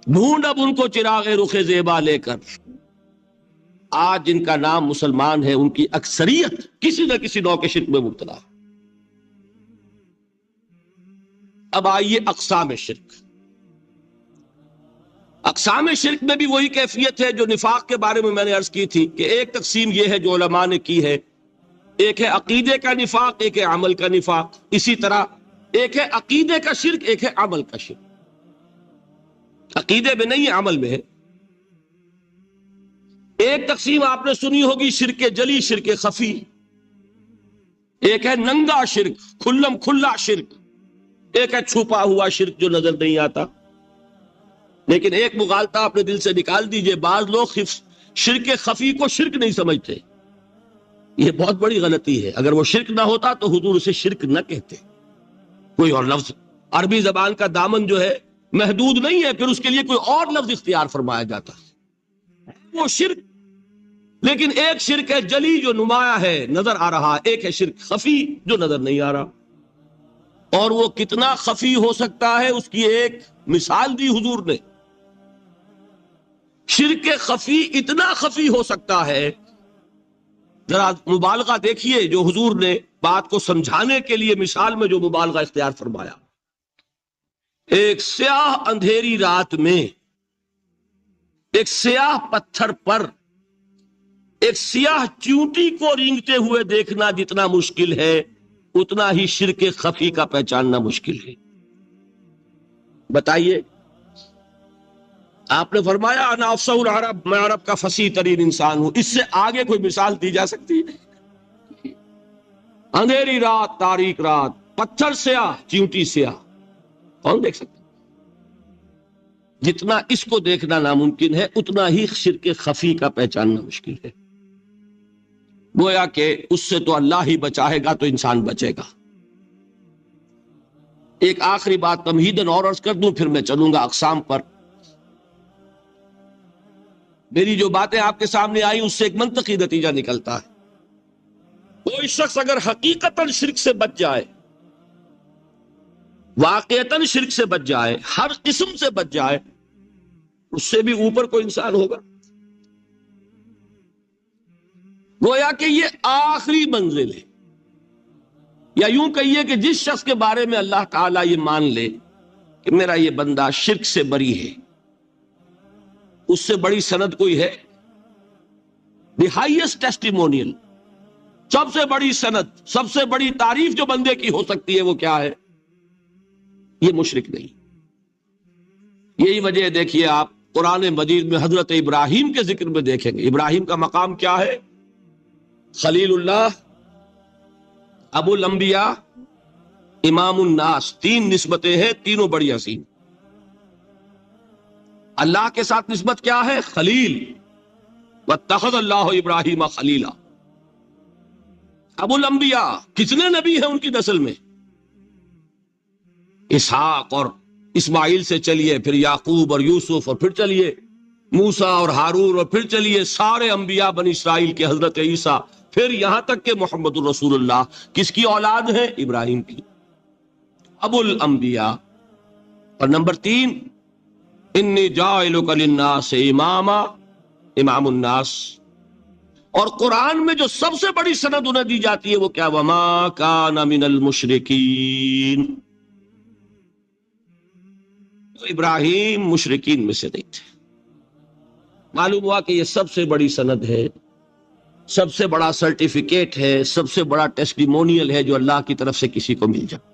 ڈھونڈ اب ان کو چراغ رخ زیبا لے کر، آج جن کا نام مسلمان ہے ان کی اکثریت کسی نہ کسی نوع کے شرک میں مبتلا ہے۔ اب آئیے اقسام شرک۔ اقسام شرک میں بھی وہی کیفیت ہے جو نفاق کے بارے میں میں نے عرض کی تھی کہ ایک تقسیم یہ ہے جو علماء نے کی ہے، ایک ہے عقیدے کا نفاق، ایک ہے عمل کا نفاق۔ اسی طرح ایک ہے عقیدے کا شرک، ایک ہے عمل کا شرک۔ عقیدے میں نہیں ہے، عمل میں ہے۔ ایک تقسیم آپ نے سنی ہوگی شرک جلی، شرک خفی، ایک ہے ننگا شرک، کھلم کھلا شرک، ایک ہے چھپا ہوا شرک جو نظر نہیں آتا۔ لیکن ایک مغالطہ اپنے دل سے نکال دیجئے، بعض لوگ شرک خفی کو شرک نہیں سمجھتے، یہ بہت بڑی غلطی ہے۔ اگر وہ شرک نہ ہوتا تو حضور اسے شرک نہ کہتے، کوئی اور لفظ، عربی زبان کا دامن جو ہے محدود نہیں ہے، پھر اس کے لیے کوئی اور لفظ اختیار فرمایا جاتا وہ شرک۔ لیکن ایک شرک ہے جلی جو نمایاں ہے، نظر آ رہا، ایک ہے شرک خفی جو نظر نہیں آ رہا، اور وہ کتنا خفی ہو سکتا ہے اس کی ایک مثال دی حضور نے۔ شرک خفی اتنا خفی ہو سکتا ہے ذرا مبالغہ دیکھیے جو حضور نے بات کو سمجھانے کے لیے مثال میں جو مبالغہ اختیار فرمایا. ایک سیاہ اندھیری رات میں ایک سیاہ پتھر پر ایک سیاہ چیونٹی کو رینگتے ہوئے دیکھنا جتنا مشکل ہے اتنا ہی شرک خفی کا پہچاننا مشکل ہے. بتائیے، آپ نے فرمایا انا افصح العرب، میں عرب کا فصیح ترین انسان ہوں. اس سے آگے کوئی مثال دی جا سکتی ہے؟ اندھیری رات، تاریک رات، پتھر سیاہ، چیونٹی سیاہ، کون دیکھ سکتا؟ جتنا اس کو دیکھنا ناممکن ہے اتنا ہی شرک خفی کا پہچاننا مشکل ہے. گویا کہ اس سے تو اللہ ہی بچائے گا تو انسان بچے گا. ایک آخری بات تمہیداً اور عرض کر دوں پھر میں چلوں گا اقسام پر. میری جو باتیں آپ کے سامنے آئی اس سے ایک منطقی نتیجہ نکلتا ہے. کوئی شخص اگر حقیقتاً شرک سے بچ جائے، واقعتاً شرک سے بچ جائے، ہر قسم سے بچ جائے، اس سے بھی اوپر کوئی انسان ہوگا. گویا کہ یہ آخری منزل ہے. یا یوں کہیے کہ جس شخص کے بارے میں اللہ تعالیٰ یہ مان لے کہ میرا یہ بندہ شرک سے بری ہے، اس سے بڑی سند کوئی ہے؟ دی ہائیسٹ ٹیسٹیمونیل، سب سے بڑی سند، سب سے بڑی تعریف جو بندے کی ہو سکتی ہے وہ کیا ہے؟ یہ مشرک نہیں. یہی وجہ ہے، دیکھیے آپ قرآن مجید میں حضرت ابراہیم کے ذکر میں دیکھیں گے. ابراہیم کا مقام کیا ہے؟ خلیل اللہ، ابو الانبیاء، امام الناس. تین نسبتیں ہیں، تینوں بڑی عظیم. اللہ کے ساتھ نسبت کیا ہے؟ خلیل. واتخذ اللہ ابراہیم خلیلا. ابو الانبیاء، کتنے نبی ہیں ان کی نسل میں؟ اسحاق اور اسماعیل سے چلیے، پھر یعقوب اور یوسف، اور پھر چلیے موسیٰ اور ہارون، اور پھر چلیے سارے انبیاء بنی اسرائیل کے، حضرت عیسیٰ، پھر یہاں تک کہ محمد الرسول اللہ. کس کی اولاد ہے؟ ابراہیم کی. ابو الانبیاء. اور نمبر 3، انی جاعلک للناس اماما، امام الناس. اور قرآن میں جو سب سے بڑی سند انہیں دی جاتی ہے وہ کیا؟ وما کان من المشرکین. ابراہیم مشرکین میں سے نہیں تھے. معلوم ہوا کہ یہ سب سے بڑی سند ہے، سب سے بڑا سرٹیفکیٹ ہے، سب سے بڑا ٹیسٹیمونیل ہے جو اللہ کی طرف سے کسی کو مل جائے.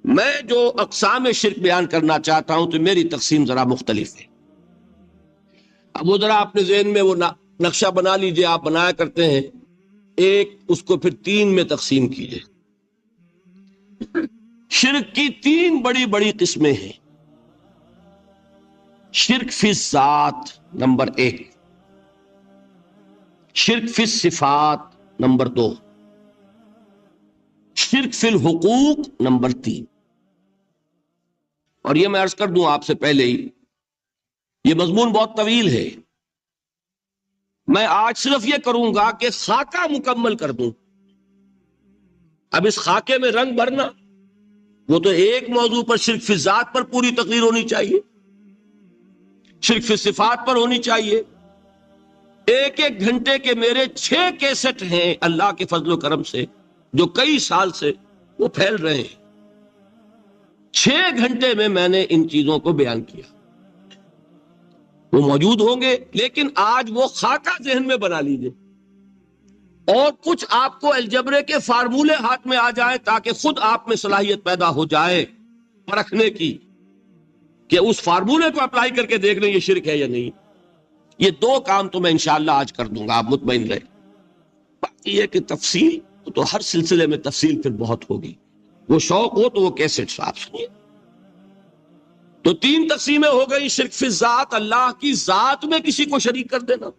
میں جو اقسام شرک بیان کرنا چاہتا ہوں تو میری تقسیم ذرا مختلف ہے. اب وہ ذرا اپنے ذہن میں وہ نقشہ بنا لیجئے، آپ بنایا کرتے ہیں. ایک اس کو پھر 3 میں تقسیم کیجئے. شرک کی 3 بڑی بڑی قسمیں ہیں. شرک فی الذات نمبر 1، شرک فی الصفات نمبر 2، شرک فی الحقوق نمبر 3. اور یہ میں عرض کر دوں آپ سے پہلے ہی، یہ مضمون بہت طویل ہے. میں آج صرف یہ کروں گا کہ خاکہ مکمل کر دوں. اب اس خاکے میں رنگ بھرنا، وہ تو ایک موضوع پر شرک فی الذات پر پوری تقریر ہونی چاہیے، شرک فی صفات پر ہونی چاہیے. ایک ایک گھنٹے کے میرے 6 کیسٹ ہیں اللہ کے فضل و کرم سے، جو کئی سال سے وہ پھیل رہے ہیں. 6 گھنٹے میں میں نے ان چیزوں کو بیان کیا. وہ موجود ہوں گے، لیکن آج وہ خاکہ ذہن میں بنا لیجئے، اور کچھ آپ کو الجبرے کے فارمولے ہاتھ میں آ جائیں تاکہ خود آپ میں صلاحیت پیدا ہو جائے پرکھنے کی کہ اس فارمولے کو اپلائی کر کے دیکھ لیں یہ شرک ہے یا نہیں. یہ 2 کام تو میں انشاءاللہ آج کر دوں گا، آپ مطمئن رہیں. باقی یہ کہ تفصیل تو ہر سلسلے میں تفصیل پھر بہت ہوگی. وہ شوق ہو تو وہ کیسٹ آپ سنیے. تو 3 تقسیمیں ہو گئی. شرک فی الذات، اللہ کی ذات میں کسی کو شریک کر دینا،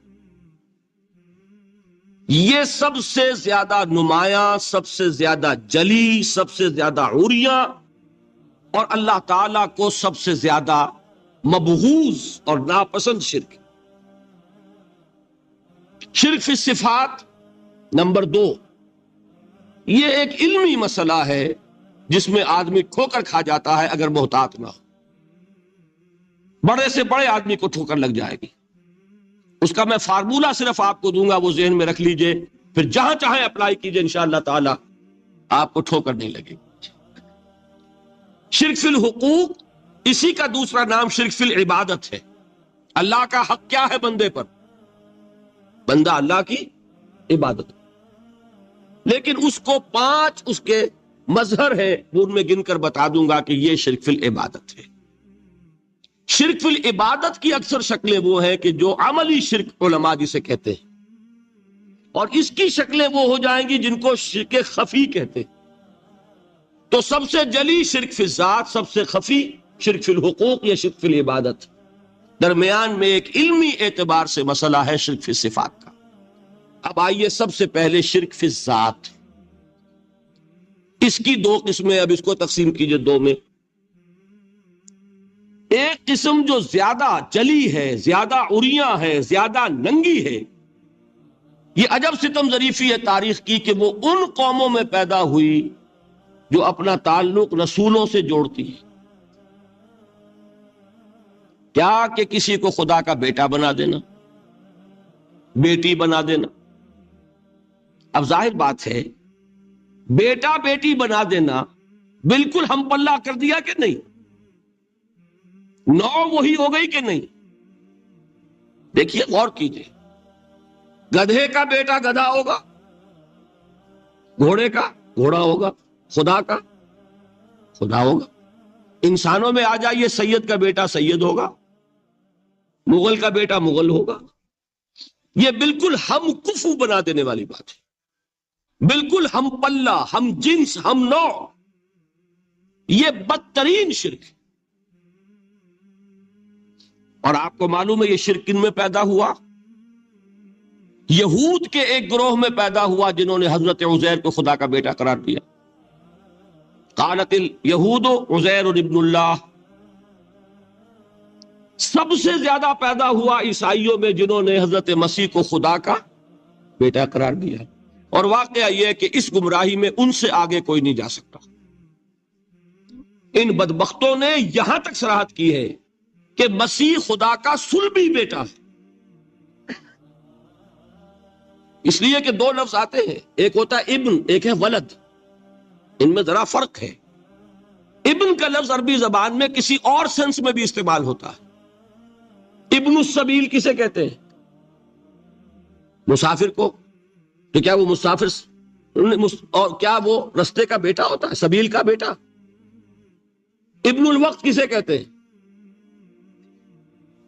یہ سب سے زیادہ نمایاں، سب سے زیادہ جلی، سب سے زیادہ عریاں، اور اللہ تعالیٰ کو سب سے زیادہ مبغوض اور ناپسند شرک. شرک فی الصفات نمبر 2، یہ ایک علمی مسئلہ ہے جس میں آدمی ٹھوکر کھا جاتا ہے اگر محتاط نہ ہو. بڑے سے بڑے آدمی کو ٹھوکر لگ جائے گی. اس کا میں فارمولہ صرف آپ کو دوں گا، وہ ذہن میں رکھ لیجئے، پھر جہاں چاہیں اپلائی کیجئے، انشاءاللہ تعالی آپ کو ٹھوکر نہیں لگے گی۔ شرک فی الحقوق، اسی کا دوسرا نام شرک فی العبادت ہے۔ اللہ کا حق کیا ہے بندے پر؟ بندہ اللہ کی عبادت، لیکن اس کو 5 اس کے مظہر ہیں، وہ ان میں گن کر بتا دوں گا کہ یہ شرک فی العبادت ہے۔ شرک فی العبادت کی اکثر شکلیں وہ ہیں کہ جو عملی شرک علماء جسے کہتے ہیں، اور اس کی شکلیں وہ ہو جائیں گی جن کو شرک خفی کہتے ہیں۔ تو سب سے جلی شرک فی الذات، سب سے خفی شرک فی الحقوق یا شرک فی العبادت، درمیان میں ایک علمی اعتبار سے مسئلہ ہے شرک فی الصفات کا۔ اب آئیے سب سے پہلے شرک فی الذات، اس کی 2 قسمیں، اب اس کو تقسیم کیجئے 2 میں۔ ایک قسم جو زیادہ جلی ہے، زیادہ عریاں ہے، زیادہ ننگی ہے، یہ عجب ستم ظریفی ہے تاریخ کی کہ وہ ان قوموں میں پیدا ہوئی جو اپنا تعلق رسولوں سے جوڑتی ہے۔ کیا کہ کسی کو خدا کا بیٹا بنا دینا، بیٹی بنا دینا۔ اب ظاہر بات ہے، بیٹا بیٹی بنا دینا بالکل ہم پلہ کر دیا کہ نہیں؟ نو وہی ہو گئی کہ نہیں؟ دیکھیے غور کیجئے، گدھے کا بیٹا گدھا ہوگا، گھوڑے کا گھوڑا ہوگا، خدا کا خدا ہوگا۔ انسانوں میں آ جائیے، سید کا بیٹا سید ہوگا، مغل کا بیٹا مغل ہوگا۔ یہ بالکل ہم کفو بنا دینے والی بات ہے، بالکل ہم پلہ، ہم جنس، ہم نوع۔ یہ بدترین شرک ہے۔ اور آپ کو معلوم ہے یہ شرک کن میں پیدا ہوا؟ یہود کے ایک گروہ میں پیدا ہوا جنہوں نے حضرت عزیر کو خدا کا بیٹا قرار دیا۔ قالت الیہود عزیر ابن اللہ۔ سب سے زیادہ پیدا ہوا عیسائیوں میں جنہوں نے حضرت مسیح کو خدا کا بیٹا قرار دیا، اور واقعہ یہ ہے کہ اس گمراہی میں ان سے آگے کوئی نہیں جا سکتا۔ ان بدبختوں نے یہاں تک صراحت کی ہے کہ مسیح خدا کا صلبی بیٹا ہے۔ اس لیے کہ 2 لفظ آتے ہیں، ایک ہوتا ہے ابن، ایک ہے ولد، ان میں ذرا فرق ہے۔ ابن کا لفظ عربی زبان میں کسی اور سینس میں بھی استعمال ہوتا ہے۔ ابن السبیل کسے کہتے ہیں؟ مسافر کو۔ تو کیا وہ مسافر اور کیا وہ رستے کا بیٹا ہوتا ہے، سبیل کا بیٹا؟ ابن الوقت کسے کہتے ہیں؟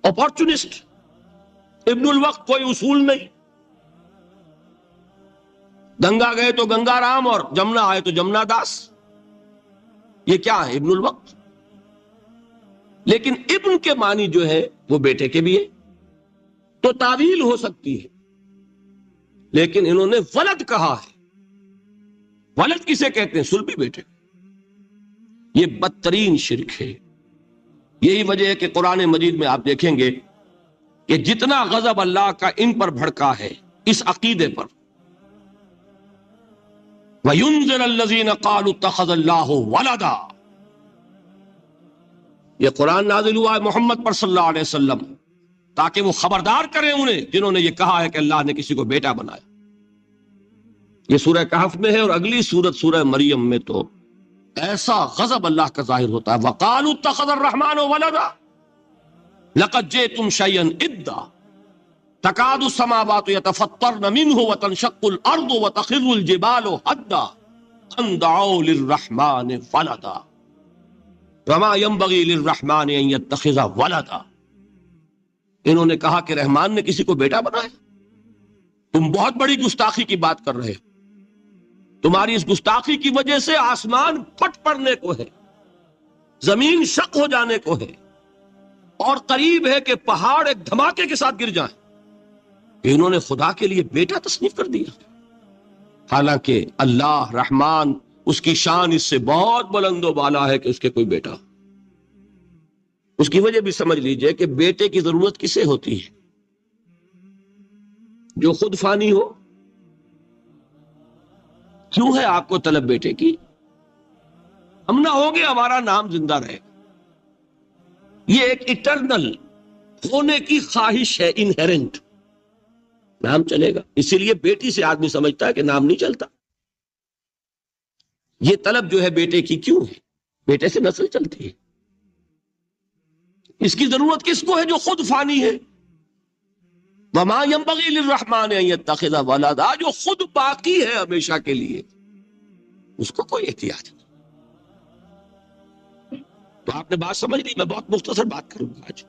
اپارچونسٹ۔ ابن الوقت کوئی اصول نہیں، گنگا گئے تو گنگا رام اور جمنا آئے تو جمنا داس۔ یہ کیا ہے؟ ابن الوقت۔ لیکن ابن کے معنی جو ہے وہ بیٹے کے بھی ہے، تو تعویل ہو سکتی ہے، لیکن انہوں نے ولد کہا ہے۔ ولد کسے کہتے ہیں؟ صلبی بیٹے۔ یہ بدترین شرک ہے۔ یہی وجہ ہے کہ قرآن مجید میں آپ دیکھیں گے کہ جتنا غضب اللہ کا ان پر بھڑکا ہے، اس عقیدے پر، وَيُنذِرَ الَّذِينَ قَالُوا اتَّخَذَ اللَّهُ وَلَدًا، یہ قرآن نازل ہوا ہے محمد پر صلی اللہ علیہ وسلم تاکہ وہ خبردار کریں انہیں جنہوں نے یہ کہا ہے کہ اللہ نے کسی کو بیٹا بنایا۔ یہ سورہ کہف میں ہے، اور اگلی سورت سورہ مریم میں تو ایسا غضب اللہ کا ظاہر ہوتا ہے۔ وَقَالُوا اتَّخَذَ الرَّحْمَنُ وَلَدًا لَقَدْ جِئْتُمْ شَيْئًا إِدًّا تَكَادُ السَّمَاوَاتُ يَتَفَطَّرْنَ مِنْهُ وَتَنشَقُّ الْأَرْضُ وَتَخِرُّ الْجِبَالُ هَدًّا أَن دَعَوْا لِلرَّحْمَنِ وَلَدًا وَمَا يَنبَغِي لِلرَّحْمَنِ أَن يَتَّخِذَ وَلَدًا۔ انہوں نے کہا کہ رحمان نے کسی کو بیٹا بنایا۔ تم بہت بڑی گستاخی کی بات کر رہے ہو، تمہاری اس گستاخی کی وجہ سے آسمان پھٹ پڑنے کو ہے، زمین شق ہو جانے کو ہے، اور قریب ہے کہ پہاڑ ایک دھماکے کے ساتھ گر جائیں، کہ انہوں نے خدا کے لیے بیٹا تصنیف کر دیا۔ حالانکہ اللہ رحمان، اس کی شان اس سے بہت بلند و بالا ہے کہ اس کے کوئی بیٹا۔ اس کی وجہ بھی سمجھ لیجئے کہ بیٹے کی ضرورت کسے ہوتی ہے؟ جو خود فانی ہو۔ کیوں ہے آپ کو طلب بیٹے کی؟ ہم نہ ہوگے ہمارا نام زندہ رہے۔ یہ ایک ایٹرنل ہونے کی خواہش ہے، انہیرنٹ۔ نام چلے گا. اسی لیے بیٹی سے آدمی سمجھتا ہے کہ نام نہیں چلتا. یہ طلب جو ہے بیٹے کی کیوں ہے؟ بیٹے سے نسل چلتی ہے. اس کی ضرورت کس کو ہے؟ جو خود فانی ہے. وَمَا يَنبَغِي لِلرَّحْمَٰنِ أَن يَتَّخِذَ وَلَدًا، جو خود باقی ہے ہمیشہ کے لیے، اس کو کوئی احتیاج نہیں. تو آپ نے بات سمجھ لی. میں بہت مختصر بات کروں گا آج.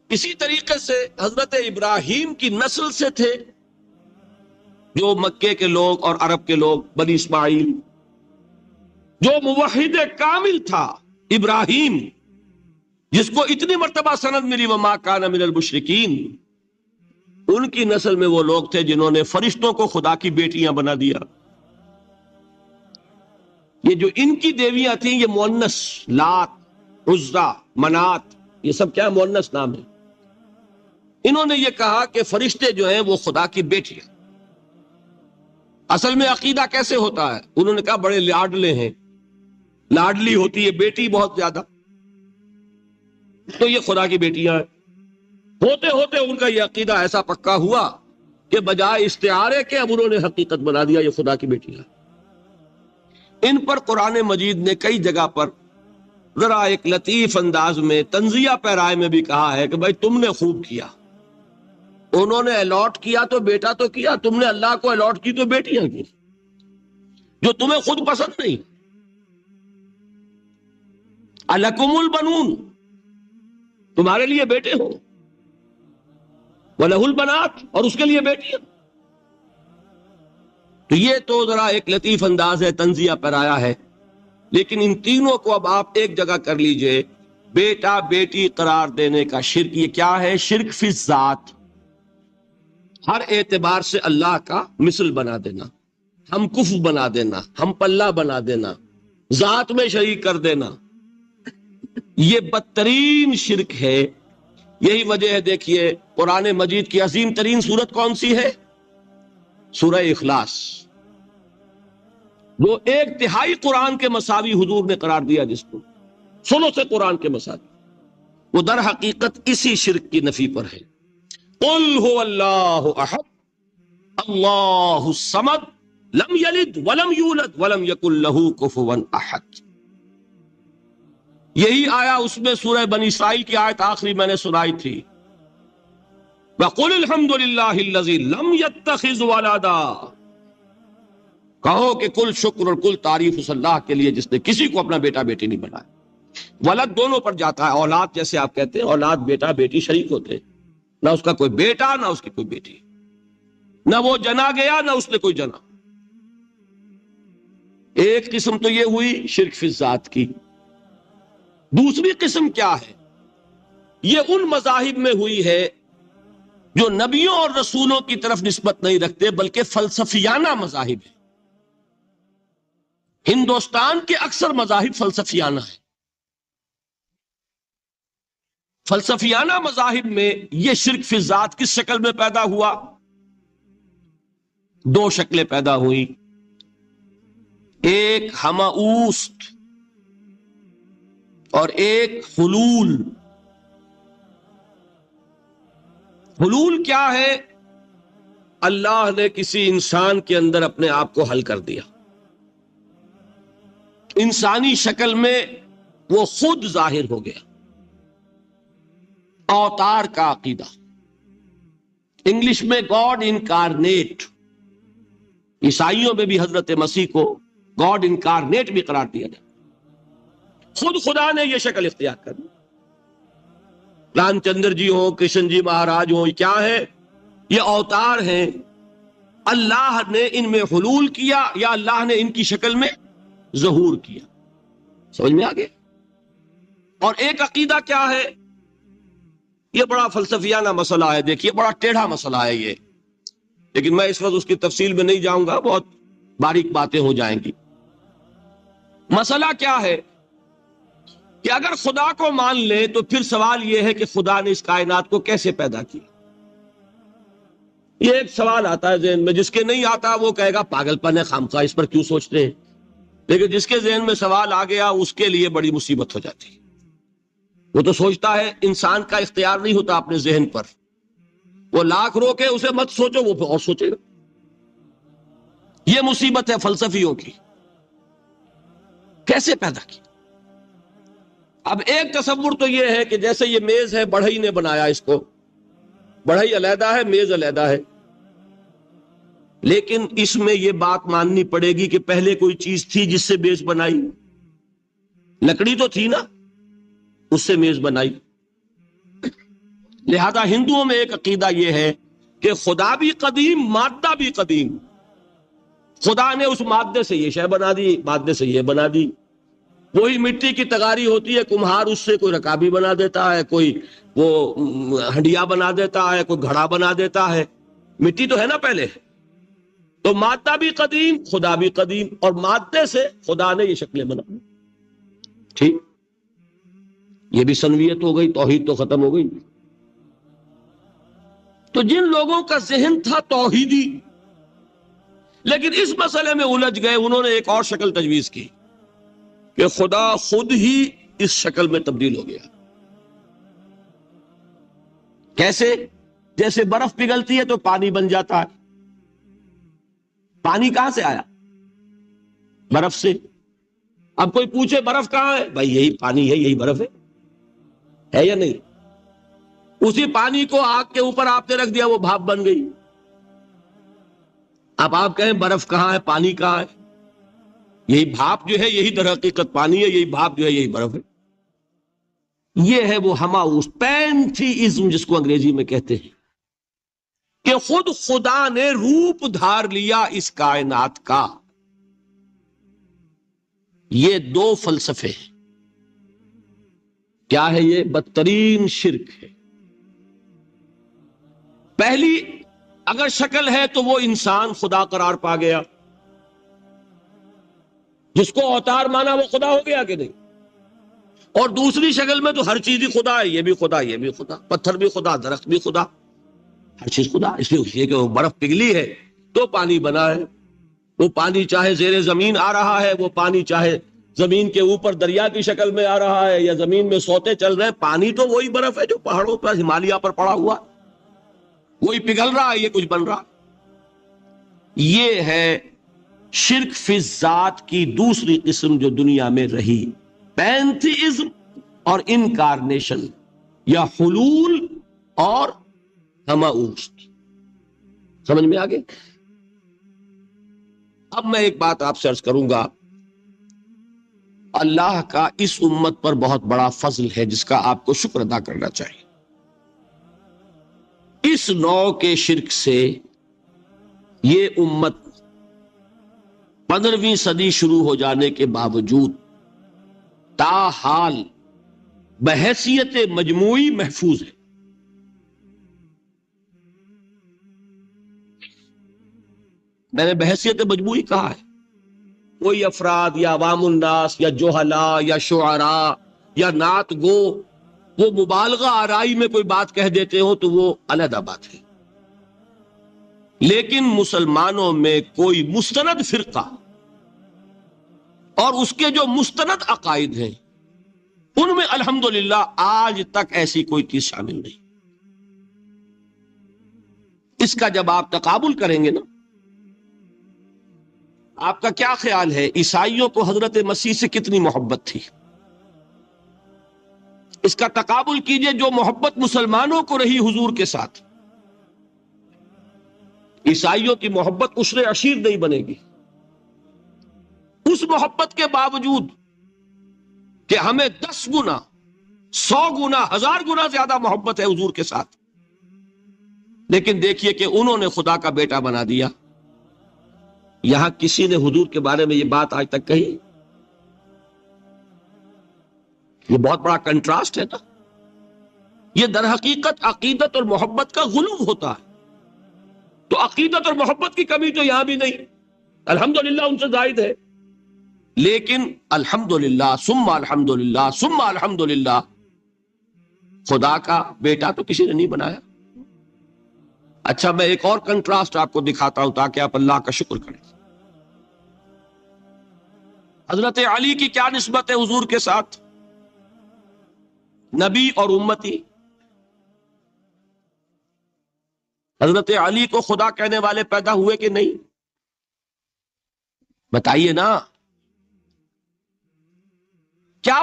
اسی طریقے سے حضرت ابراہیم کی نسل سے تھے جو مکے کے لوگ اور عرب کے لوگ، بنی اسماعیل. جو موحد کامل تھا ابراہیم، جس کو اتنی مرتبہ سند ملی وما کان من المشرکین، ان کی نسل میں وہ لوگ تھے جنہوں نے فرشتوں کو خدا کی بیٹیاں بنا دیا. یہ جو ان کی دیویاں تھیں یہ مؤنث، لات، عزا، منات، یہ سب کیا مؤنث نام ہے. انہوں نے یہ کہا کہ فرشتے جو ہیں وہ خدا کی بیٹیاں. اصل میں عقیدہ کیسے ہوتا ہے؟ انہوں نے کہا بڑے لاڈلے ہیں، لاڈلی ہوتی ہے بیٹی بہت زیادہ، تو یہ خدا کی بیٹیاں ہیں. ہوتے ہوتے ان کا یہ عقیدہ ایسا پکا ہوا کہ بجائے استعارے کے اب انہوں نے حقیقت بنا دیا یہ خدا کی بیٹیاں. ان پر قرآن مجید نے کئی جگہ پر ذرا ایک لطیف انداز میں تنزیہ پیرائے میں بھی کہا ہے کہ بھائی تم نے خوب کیا. انہوں نے الاٹ کیا تو بیٹا تو کیا، تم نے اللہ کو الاٹ کی تو بیٹیاں کی جو تمہیں خود پسند نہیں. الکم البنون، تمہارے لیے بیٹے ہو، وَلَهُ الْبَنَاتُ، اور اس کے لیے بیٹیاں. تو یہ تو ذرا ایک لطیف انداز ہے، تنزیہ پیرایا ہے. لیکن ان تینوں کو اب آپ ایک جگہ کر لیجئے. بیٹا بیٹی قرار دینے کا شرک، یہ کیا ہے؟ شرک فی الذات، ہر اعتبار سے اللہ کا مثل بنا دینا، ہم کف بنا دینا، ہم پلہ بنا دینا، ذات میں شریک کر دینا. یہ بدترین شرک ہے. یہی وجہ ہے دیکھیے قرآن مجید کی عظیم ترین سورت کون سی ہے؟ سورہ اخلاص، جو ایک تہائی قرآن کے مساوی حضور نے قرار دیا، جس کو سنو سے قرآن کے مساوی، وہ در حقیقت اسی شرک کی نفی پر ہے. قل هو اللہ احد اللہ الصمد لم یلد ولم یولد ولم یکن لہ کفوا احد. یہی آیا اس میں سورہ بنی اسرائیل کی آیت آخری میں نے سنائی تھی، وَقُلِ الْحَمْدُ لِلَّهِ الَّذِي لَمْ يَتَّخِذْ وَلَدًا. کہو کہ کل شکر اور کل تعریف اس اللہ کے لیے جس نے کسی کو اپنا بیٹا بیٹی نہیں بنایا. ولد دونوں پر جاتا ہے، اولاد جیسے آپ کہتے ہیں، اولاد بیٹا بیٹی شریک ہوتے ہیں، نہ اس کا کوئی بیٹا نہ اس کی کوئی بیٹی، نہ وہ جنا گیا نہ اس نے کوئی جنا. ایک قسم تو یہ ہوئی شرک فی الذات کی. دوسری قسم کیا ہے؟ یہ ان مذاہب میں ہوئی ہے جو نبیوں اور رسولوں کی طرف نسبت نہیں رکھتے بلکہ فلسفیانہ مذاہب ہیں. ہندوستان کے اکثر مذاہب فلسفیانہ ہیں. فلسفیانہ مذاہب میں یہ شرک فی الذات کس شکل میں پیدا ہوا؟ دو شکلیں پیدا ہوئی. ایک ہماؤست اور ایک حلول. حلول کیا ہے؟ اللہ نے کسی انسان کے اندر اپنے آپ کو حل کر دیا، انسانی شکل میں وہ خود ظاہر ہو گیا. اوتار کا عقیدہ، انگلش میں گاڈ انکارنیٹ. عیسائیوں میں بھی حضرت مسیح کو گاڈ انکارنیٹ بھی قرار دیا جاتا. خود خدا نے یہ شکل اختیار کر لی. رام چندر جی ہوں، کرشن جی مہاراج ہوں، کیا ہے؟ یہ اوتار ہیں. اللہ نے ان میں حلول کیا یا اللہ نے ان کی شکل میں ظہور کیا. سمجھ میں آگے؟ اور ایک عقیدہ کیا ہے؟ یہ بڑا فلسفیانہ مسئلہ ہے، دیکھیے بڑا ٹیڑھا مسئلہ ہے یہ، لیکن میں اس وقت اس کی تفصیل میں نہیں جاؤں گا، بہت باریک باتیں ہو جائیں گی. مسئلہ کیا ہے کہ اگر خدا کو مان لے تو پھر سوال یہ ہے کہ خدا نے اس کائنات کو کیسے پیدا کیا. یہ ایک سوال آتا ہے ذہن میں، جس کے نہیں آتا وہ کہے گا پاگل پن ہے، خامخواہ اس پر کیوں سوچتے ہیں. لیکن جس کے ذہن میں سوال آ گیا اس کے لیے بڑی مصیبت ہو جاتی ہے. وہ تو سوچتا ہے انسان کا اختیار نہیں ہوتا اپنے ذہن پر، وہ لاکھ روکے اسے مت سوچو، وہ اور سوچے گا. یہ مصیبت ہے فلسفیوں کی. کیسے پیدا کی؟ اب ایک تصور تو یہ ہے کہ جیسے یہ میز ہے، بڑھئی نے بنایا اس کو، بڑھئی علیحدہ ہے، میز علیحدہ ہے، لیکن اس میں یہ بات ماننی پڑے گی کہ پہلے کوئی چیز تھی جس سے میز بنائی. لکڑی تو تھی نا، اس سے میز بنائی. لہذا ہندوؤں میں ایک عقیدہ یہ ہے کہ خدا بھی قدیم، مادہ بھی قدیم. خدا نے اس مادے سے یہ شے بنا دی، مادے سے یہ بنا دی. وہی مٹی کی تغاری ہوتی ہے، کمہار اس سے کوئی رکابی بنا دیتا ہے، کوئی وہ ہنڈیا بنا دیتا ہے، کوئی گھڑا بنا دیتا ہے. مٹی تو ہے نا پہلے. تو مادہ بھی قدیم، خدا بھی قدیم، اور مادے سے خدا نے یہ شکلیں بنا. ٹھیک، یہ بھی سنویت ہو گئی، توحید تو ختم ہو گئی. تو جن لوگوں کا ذہن تھا توحیدی، لیکن اس مسئلے میں الجھ گئے، انہوں نے ایک اور شکل تجویز کی کہ خدا خود ہی اس شکل میں تبدیل ہو گیا. کیسے؟ جیسے برف پگھلتی ہے تو پانی بن جاتا ہے. پانی کہاں سے آیا؟ برف سے. اب کوئی پوچھے برف کہاں ہے؟ بھائی یہی پانی ہے، یہی برف ہے یا نہیں؟ اسی پانی کو آگ کے اوپر آپ نے رکھ دیا، وہ بھاپ بن گئی. اب آپ کہیں برف کہاں ہے، پانی کہاں ہے؟ یہی بھاپ جو ہے یہی در حقیقت پانی ہے، یہی بھاپ جو ہے یہی برف ہے. یہ ہے وہ ہماؤس پینتھیزم جس کو انگریزی میں کہتے ہیں، کہ خود خدا نے روپ دھار لیا اس کائنات کا. یہ دو فلسفے ہیں. کیا ہے یہ؟ بدترین شرک ہے. پہلی اگر شکل ہے تو وہ انسان خدا قرار پا گیا، جس کو اوتار مانا وہ خدا ہو گیا کہ نہیں. اور دوسری شکل میں تو ہر چیز ہی خدا ہے، یہ بھی خدا، یہ بھی خدا، پتھر بھی خدا، درخت بھی خدا، ہر چیز خدا. اس لیے کہ وہ برف پگھلی ہے تو پانی بنا ہے. وہ پانی چاہے زیر زمین آ رہا ہے، وہ پانی چاہے زمین کے اوپر دریا کی شکل میں آ رہا ہے، یا زمین میں سوتے چل رہے ہیں، پانی تو وہی برف ہے جو پہاڑوں پر ہمالیہ پر پڑا ہوا، وہی پگھل رہا ہے، یہ کچھ بن رہا. یہ ہے شرک فی الذات کی دوسری قسم جو دنیا میں رہی، پینتھیزم اور انکارنیشن، یا حلول اور ہماؤست. سمجھ میں آگے؟ اب میں ایک بات آپ سے عرض کروں گا. اللہ کا اس امت پر بہت بڑا فضل ہے جس کا آپ کو شکر ادا کرنا چاہیے. اس نوع کے شرک سے یہ امت 15ویں صدی شروع ہو جانے کے باوجود تاحال بحیثیت مجموعی محفوظ ہے. میں نے بحیثیت مجموعی کہا ہے. کوئی افراد یا عوام الناس یا جوہلا یا شعراء یا نعت گو وہ مبالغہ آرائی میں کوئی بات کہہ دیتے ہو تو وہ علیحدہ بات ہے، لیکن مسلمانوں میں کوئی مستند فرقہ اور اس کے جو مستند عقائد ہیں ان میں الحمدللہ آج تک ایسی کوئی چیز شامل نہیں. اس کا جب آپ تقابل کریں گے نا، آپ کا کیا خیال ہے عیسائیوں کو حضرت مسیح سے کتنی محبت تھی؟ اس کا تقابل کیجئے جو محبت مسلمانوں کو رہی حضور کے ساتھ. عیسائیوں کی محبت عشر عشیر نہیں بنے گی. اس محبت کے باوجود کہ ہمیں 10 گنا 100 گنا 1000 گنا زیادہ محبت ہے حضور کے ساتھ، لیکن دیکھیے کہ انہوں نے خدا کا بیٹا بنا دیا. یہاں کسی نے حضور کے بارے میں یہ بات آج تک کہی؟ یہ بہت بڑا کنٹراسٹ ہے نا. یہ در حقیقت عقیدت اور محبت کا غلو ہوتا ہے. تو عقیدت اور محبت کی کمی تو یہاں بھی نہیں، الحمدللہ ان سے زائد ہے، لیکن الحمدللہ ثم الحمدللہ ثم الحمدللہ خدا کا بیٹا تو کسی نے نہیں بنایا. اچھا میں ایک اور کنٹراسٹ آپ کو دکھاتا ہوں تاکہ آپ اللہ کا شکر کریں. حضرت علی کی کیا نسبت ہے حضور کے ساتھ؟ نبی اور امتی. حضرت علی کو خدا کہنے والے پیدا ہوئے کہ نہیں؟ بتائیے نا، کیا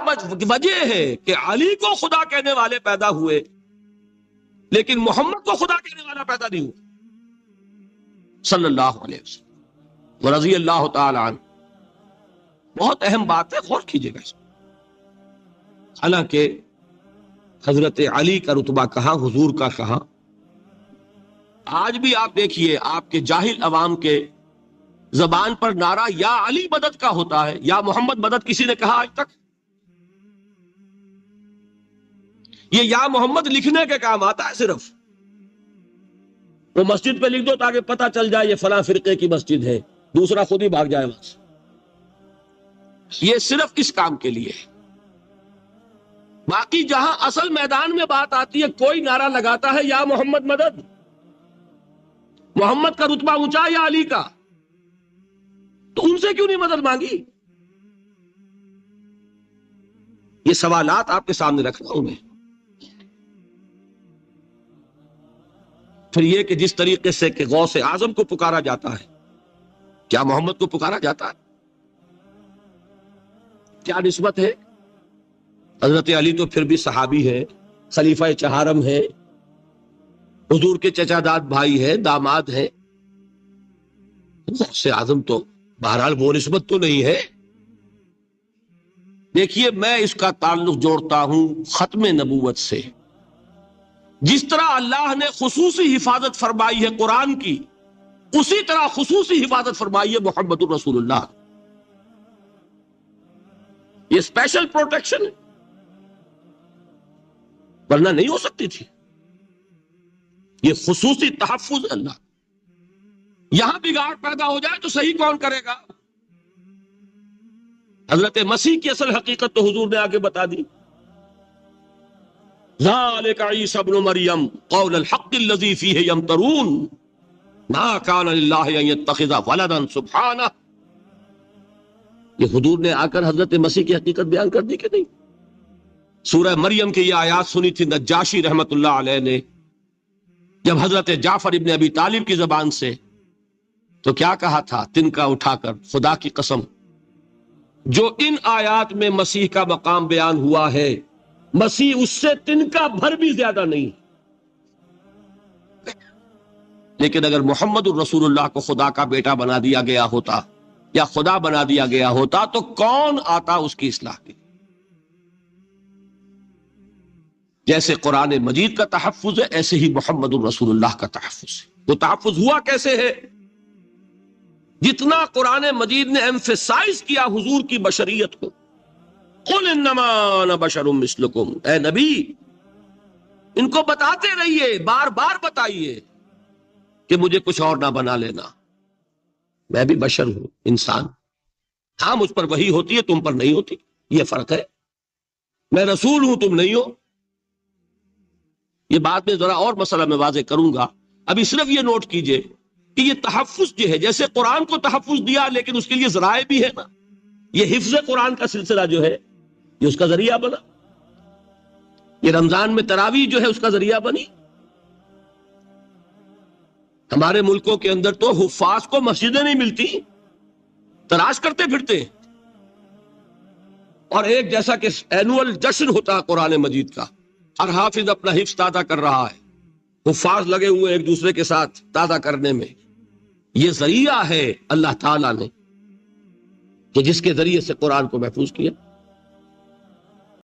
وجہ ہے کہ علی کو خدا کہنے والے پیدا ہوئے لیکن محمد کو خدا کہنے والا پیدا نہیں ہوا صلی اللہ علیہ وسلم ورضی اللہ تعالی عنہ؟ بہت اہم بات ہے، غور کیجئے گا اس میں۔ حالانکہ حضرت علی کا رتبہ کہاں، حضور کا کہاں؟ آج بھی آپ دیکھیے، آپ کے جاہل عوام کے زبان پر نعرہ یا علی مدد کا ہوتا ہے، یا محمد مدد کسی نے کہا آج تک؟ یہ یا محمد لکھنے کے کام آتا ہے صرف، وہ مسجد پہ لکھ دو تاکہ پتہ چل جائے یہ فلاں فرقے کی مسجد ہے، دوسرا خود ہی بھاگ جائے وہاں سے۔ یہ صرف اس کام کے لیے ہے۔ باقی جہاں اصل میدان میں بات آتی ہے، کوئی نعرہ لگاتا ہے یا محمد مدد، محمد کا رتبہ اونچا یا علی کا، تو ان سے کیوں نہیں مدد مانگی؟ یہ سوالات آپ کے سامنے رکھ رہا ہوں میں۔ پھر یہ کہ جس طریقے سے کہ غوث اعظم کو پکارا جاتا ہے، کیا محمد کو پکارا جاتا ہے؟ کیا نسبت ہے؟ حضرت علی تو پھر بھی صحابی ہے، خلیفہ چہارم ہے، حضور کے چچا داد بھائی ہے، داماد ہے۔ غوث اعظم تو بہرحال وہ نسبت تو نہیں ہے۔ دیکھیے، میں اس کا تعلق جوڑتا ہوں ختم نبوت سے۔ جس طرح اللہ نے خصوصی حفاظت فرمائی ہے قرآن کی، اسی طرح خصوصی حفاظت فرمائی ہے محمد الرسول اللہ۔ یہ اسپیشل پروٹیکشن ہے، ورنہ نہیں ہو سکتی تھی۔ یہ خصوصی تحفظ اللہ۔ یہاں بگاڑ پیدا ہو جائے تو صحیح کون کرے گا؟ حضرت مسیح کی اصل حقیقت تو حضور نے آگے بتا دی۔ ذالک عیسی ابن مریم قول الحق الذی فیہ یمترون ما کان للہ ان یتخذ ولدا سبحانہ۔ یہ حضور نے آ کر حضرت مسیح کی حقیقت بیان کر دی کہ نہیں؟ سورہ مریم کی یہ آیات سنی تھی نجاشی رحمت اللہ علیہ نے جب حضرت جعفر ابن ابی طالب کی زبان سے، تو کیا کہا تھا تنکا اٹھا کر، خدا کی قسم جو ان آیات میں مسیح کا مقام بیان ہوا ہے، مسیح اس سے تنکا بھر بھی زیادہ نہیں۔ لیکن اگر محمد الرسول اللہ کو خدا کا بیٹا بنا دیا گیا ہوتا یا خدا بنا دیا گیا ہوتا تو کون آتا اس کی اصلاح کے؟ جیسے قرآن مجید کا تحفظ ہے، ایسے ہی محمد الرسول اللہ کا تحفظ ہے۔ وہ تحفظ ہوا کیسے ہے؟ جتنا قرآن مجید نے ایمفیسائز کیا حضور کی بشریت کو، قل انما انا بشر مثلکم، اے نبی ان کو بتاتے رہیے، بار بار بتائیے کہ مجھے کچھ اور نہ بنا لینا، میں بھی بشر ہوں، انسان۔ ہاں مجھ پر وحی ہوتی ہے، تم پر نہیں ہوتی، یہ فرق ہے۔ میں رسول ہوں، تم نہیں ہو۔ یہ بات میں ذرا اور مسئلہ میں واضح کروں گا، ابھی صرف یہ نوٹ کیجئے کہ یہ تحفظ جو ہے، جیسے قرآن کو تحفظ دیا لیکن اس کے لیے ذرائع بھی ہے نا، یہ حفظ قرآن کا سلسلہ جو ہے یہ اس کا ذریعہ بنا، یہ رمضان میں تراویح جو ہے اس کا ذریعہ بنی۔ ہمارے ملکوں کے اندر تو حفاظ کو مسجدیں نہیں ملتی، تلاش کرتے پھرتے ہیں، اور ایک جیسا کہ اینول جشن ہوتا ہے قرآن مجید کا، ہر حافظ اپنا حفظ تازہ کر رہا ہے، حفاظ لگے ہوئے ایک دوسرے کے ساتھ تازہ کرنے میں۔ یہ ذریعہ ہے اللہ تعالیٰ نے کہ جس کے ذریعے سے قرآن کو محفوظ کیا۔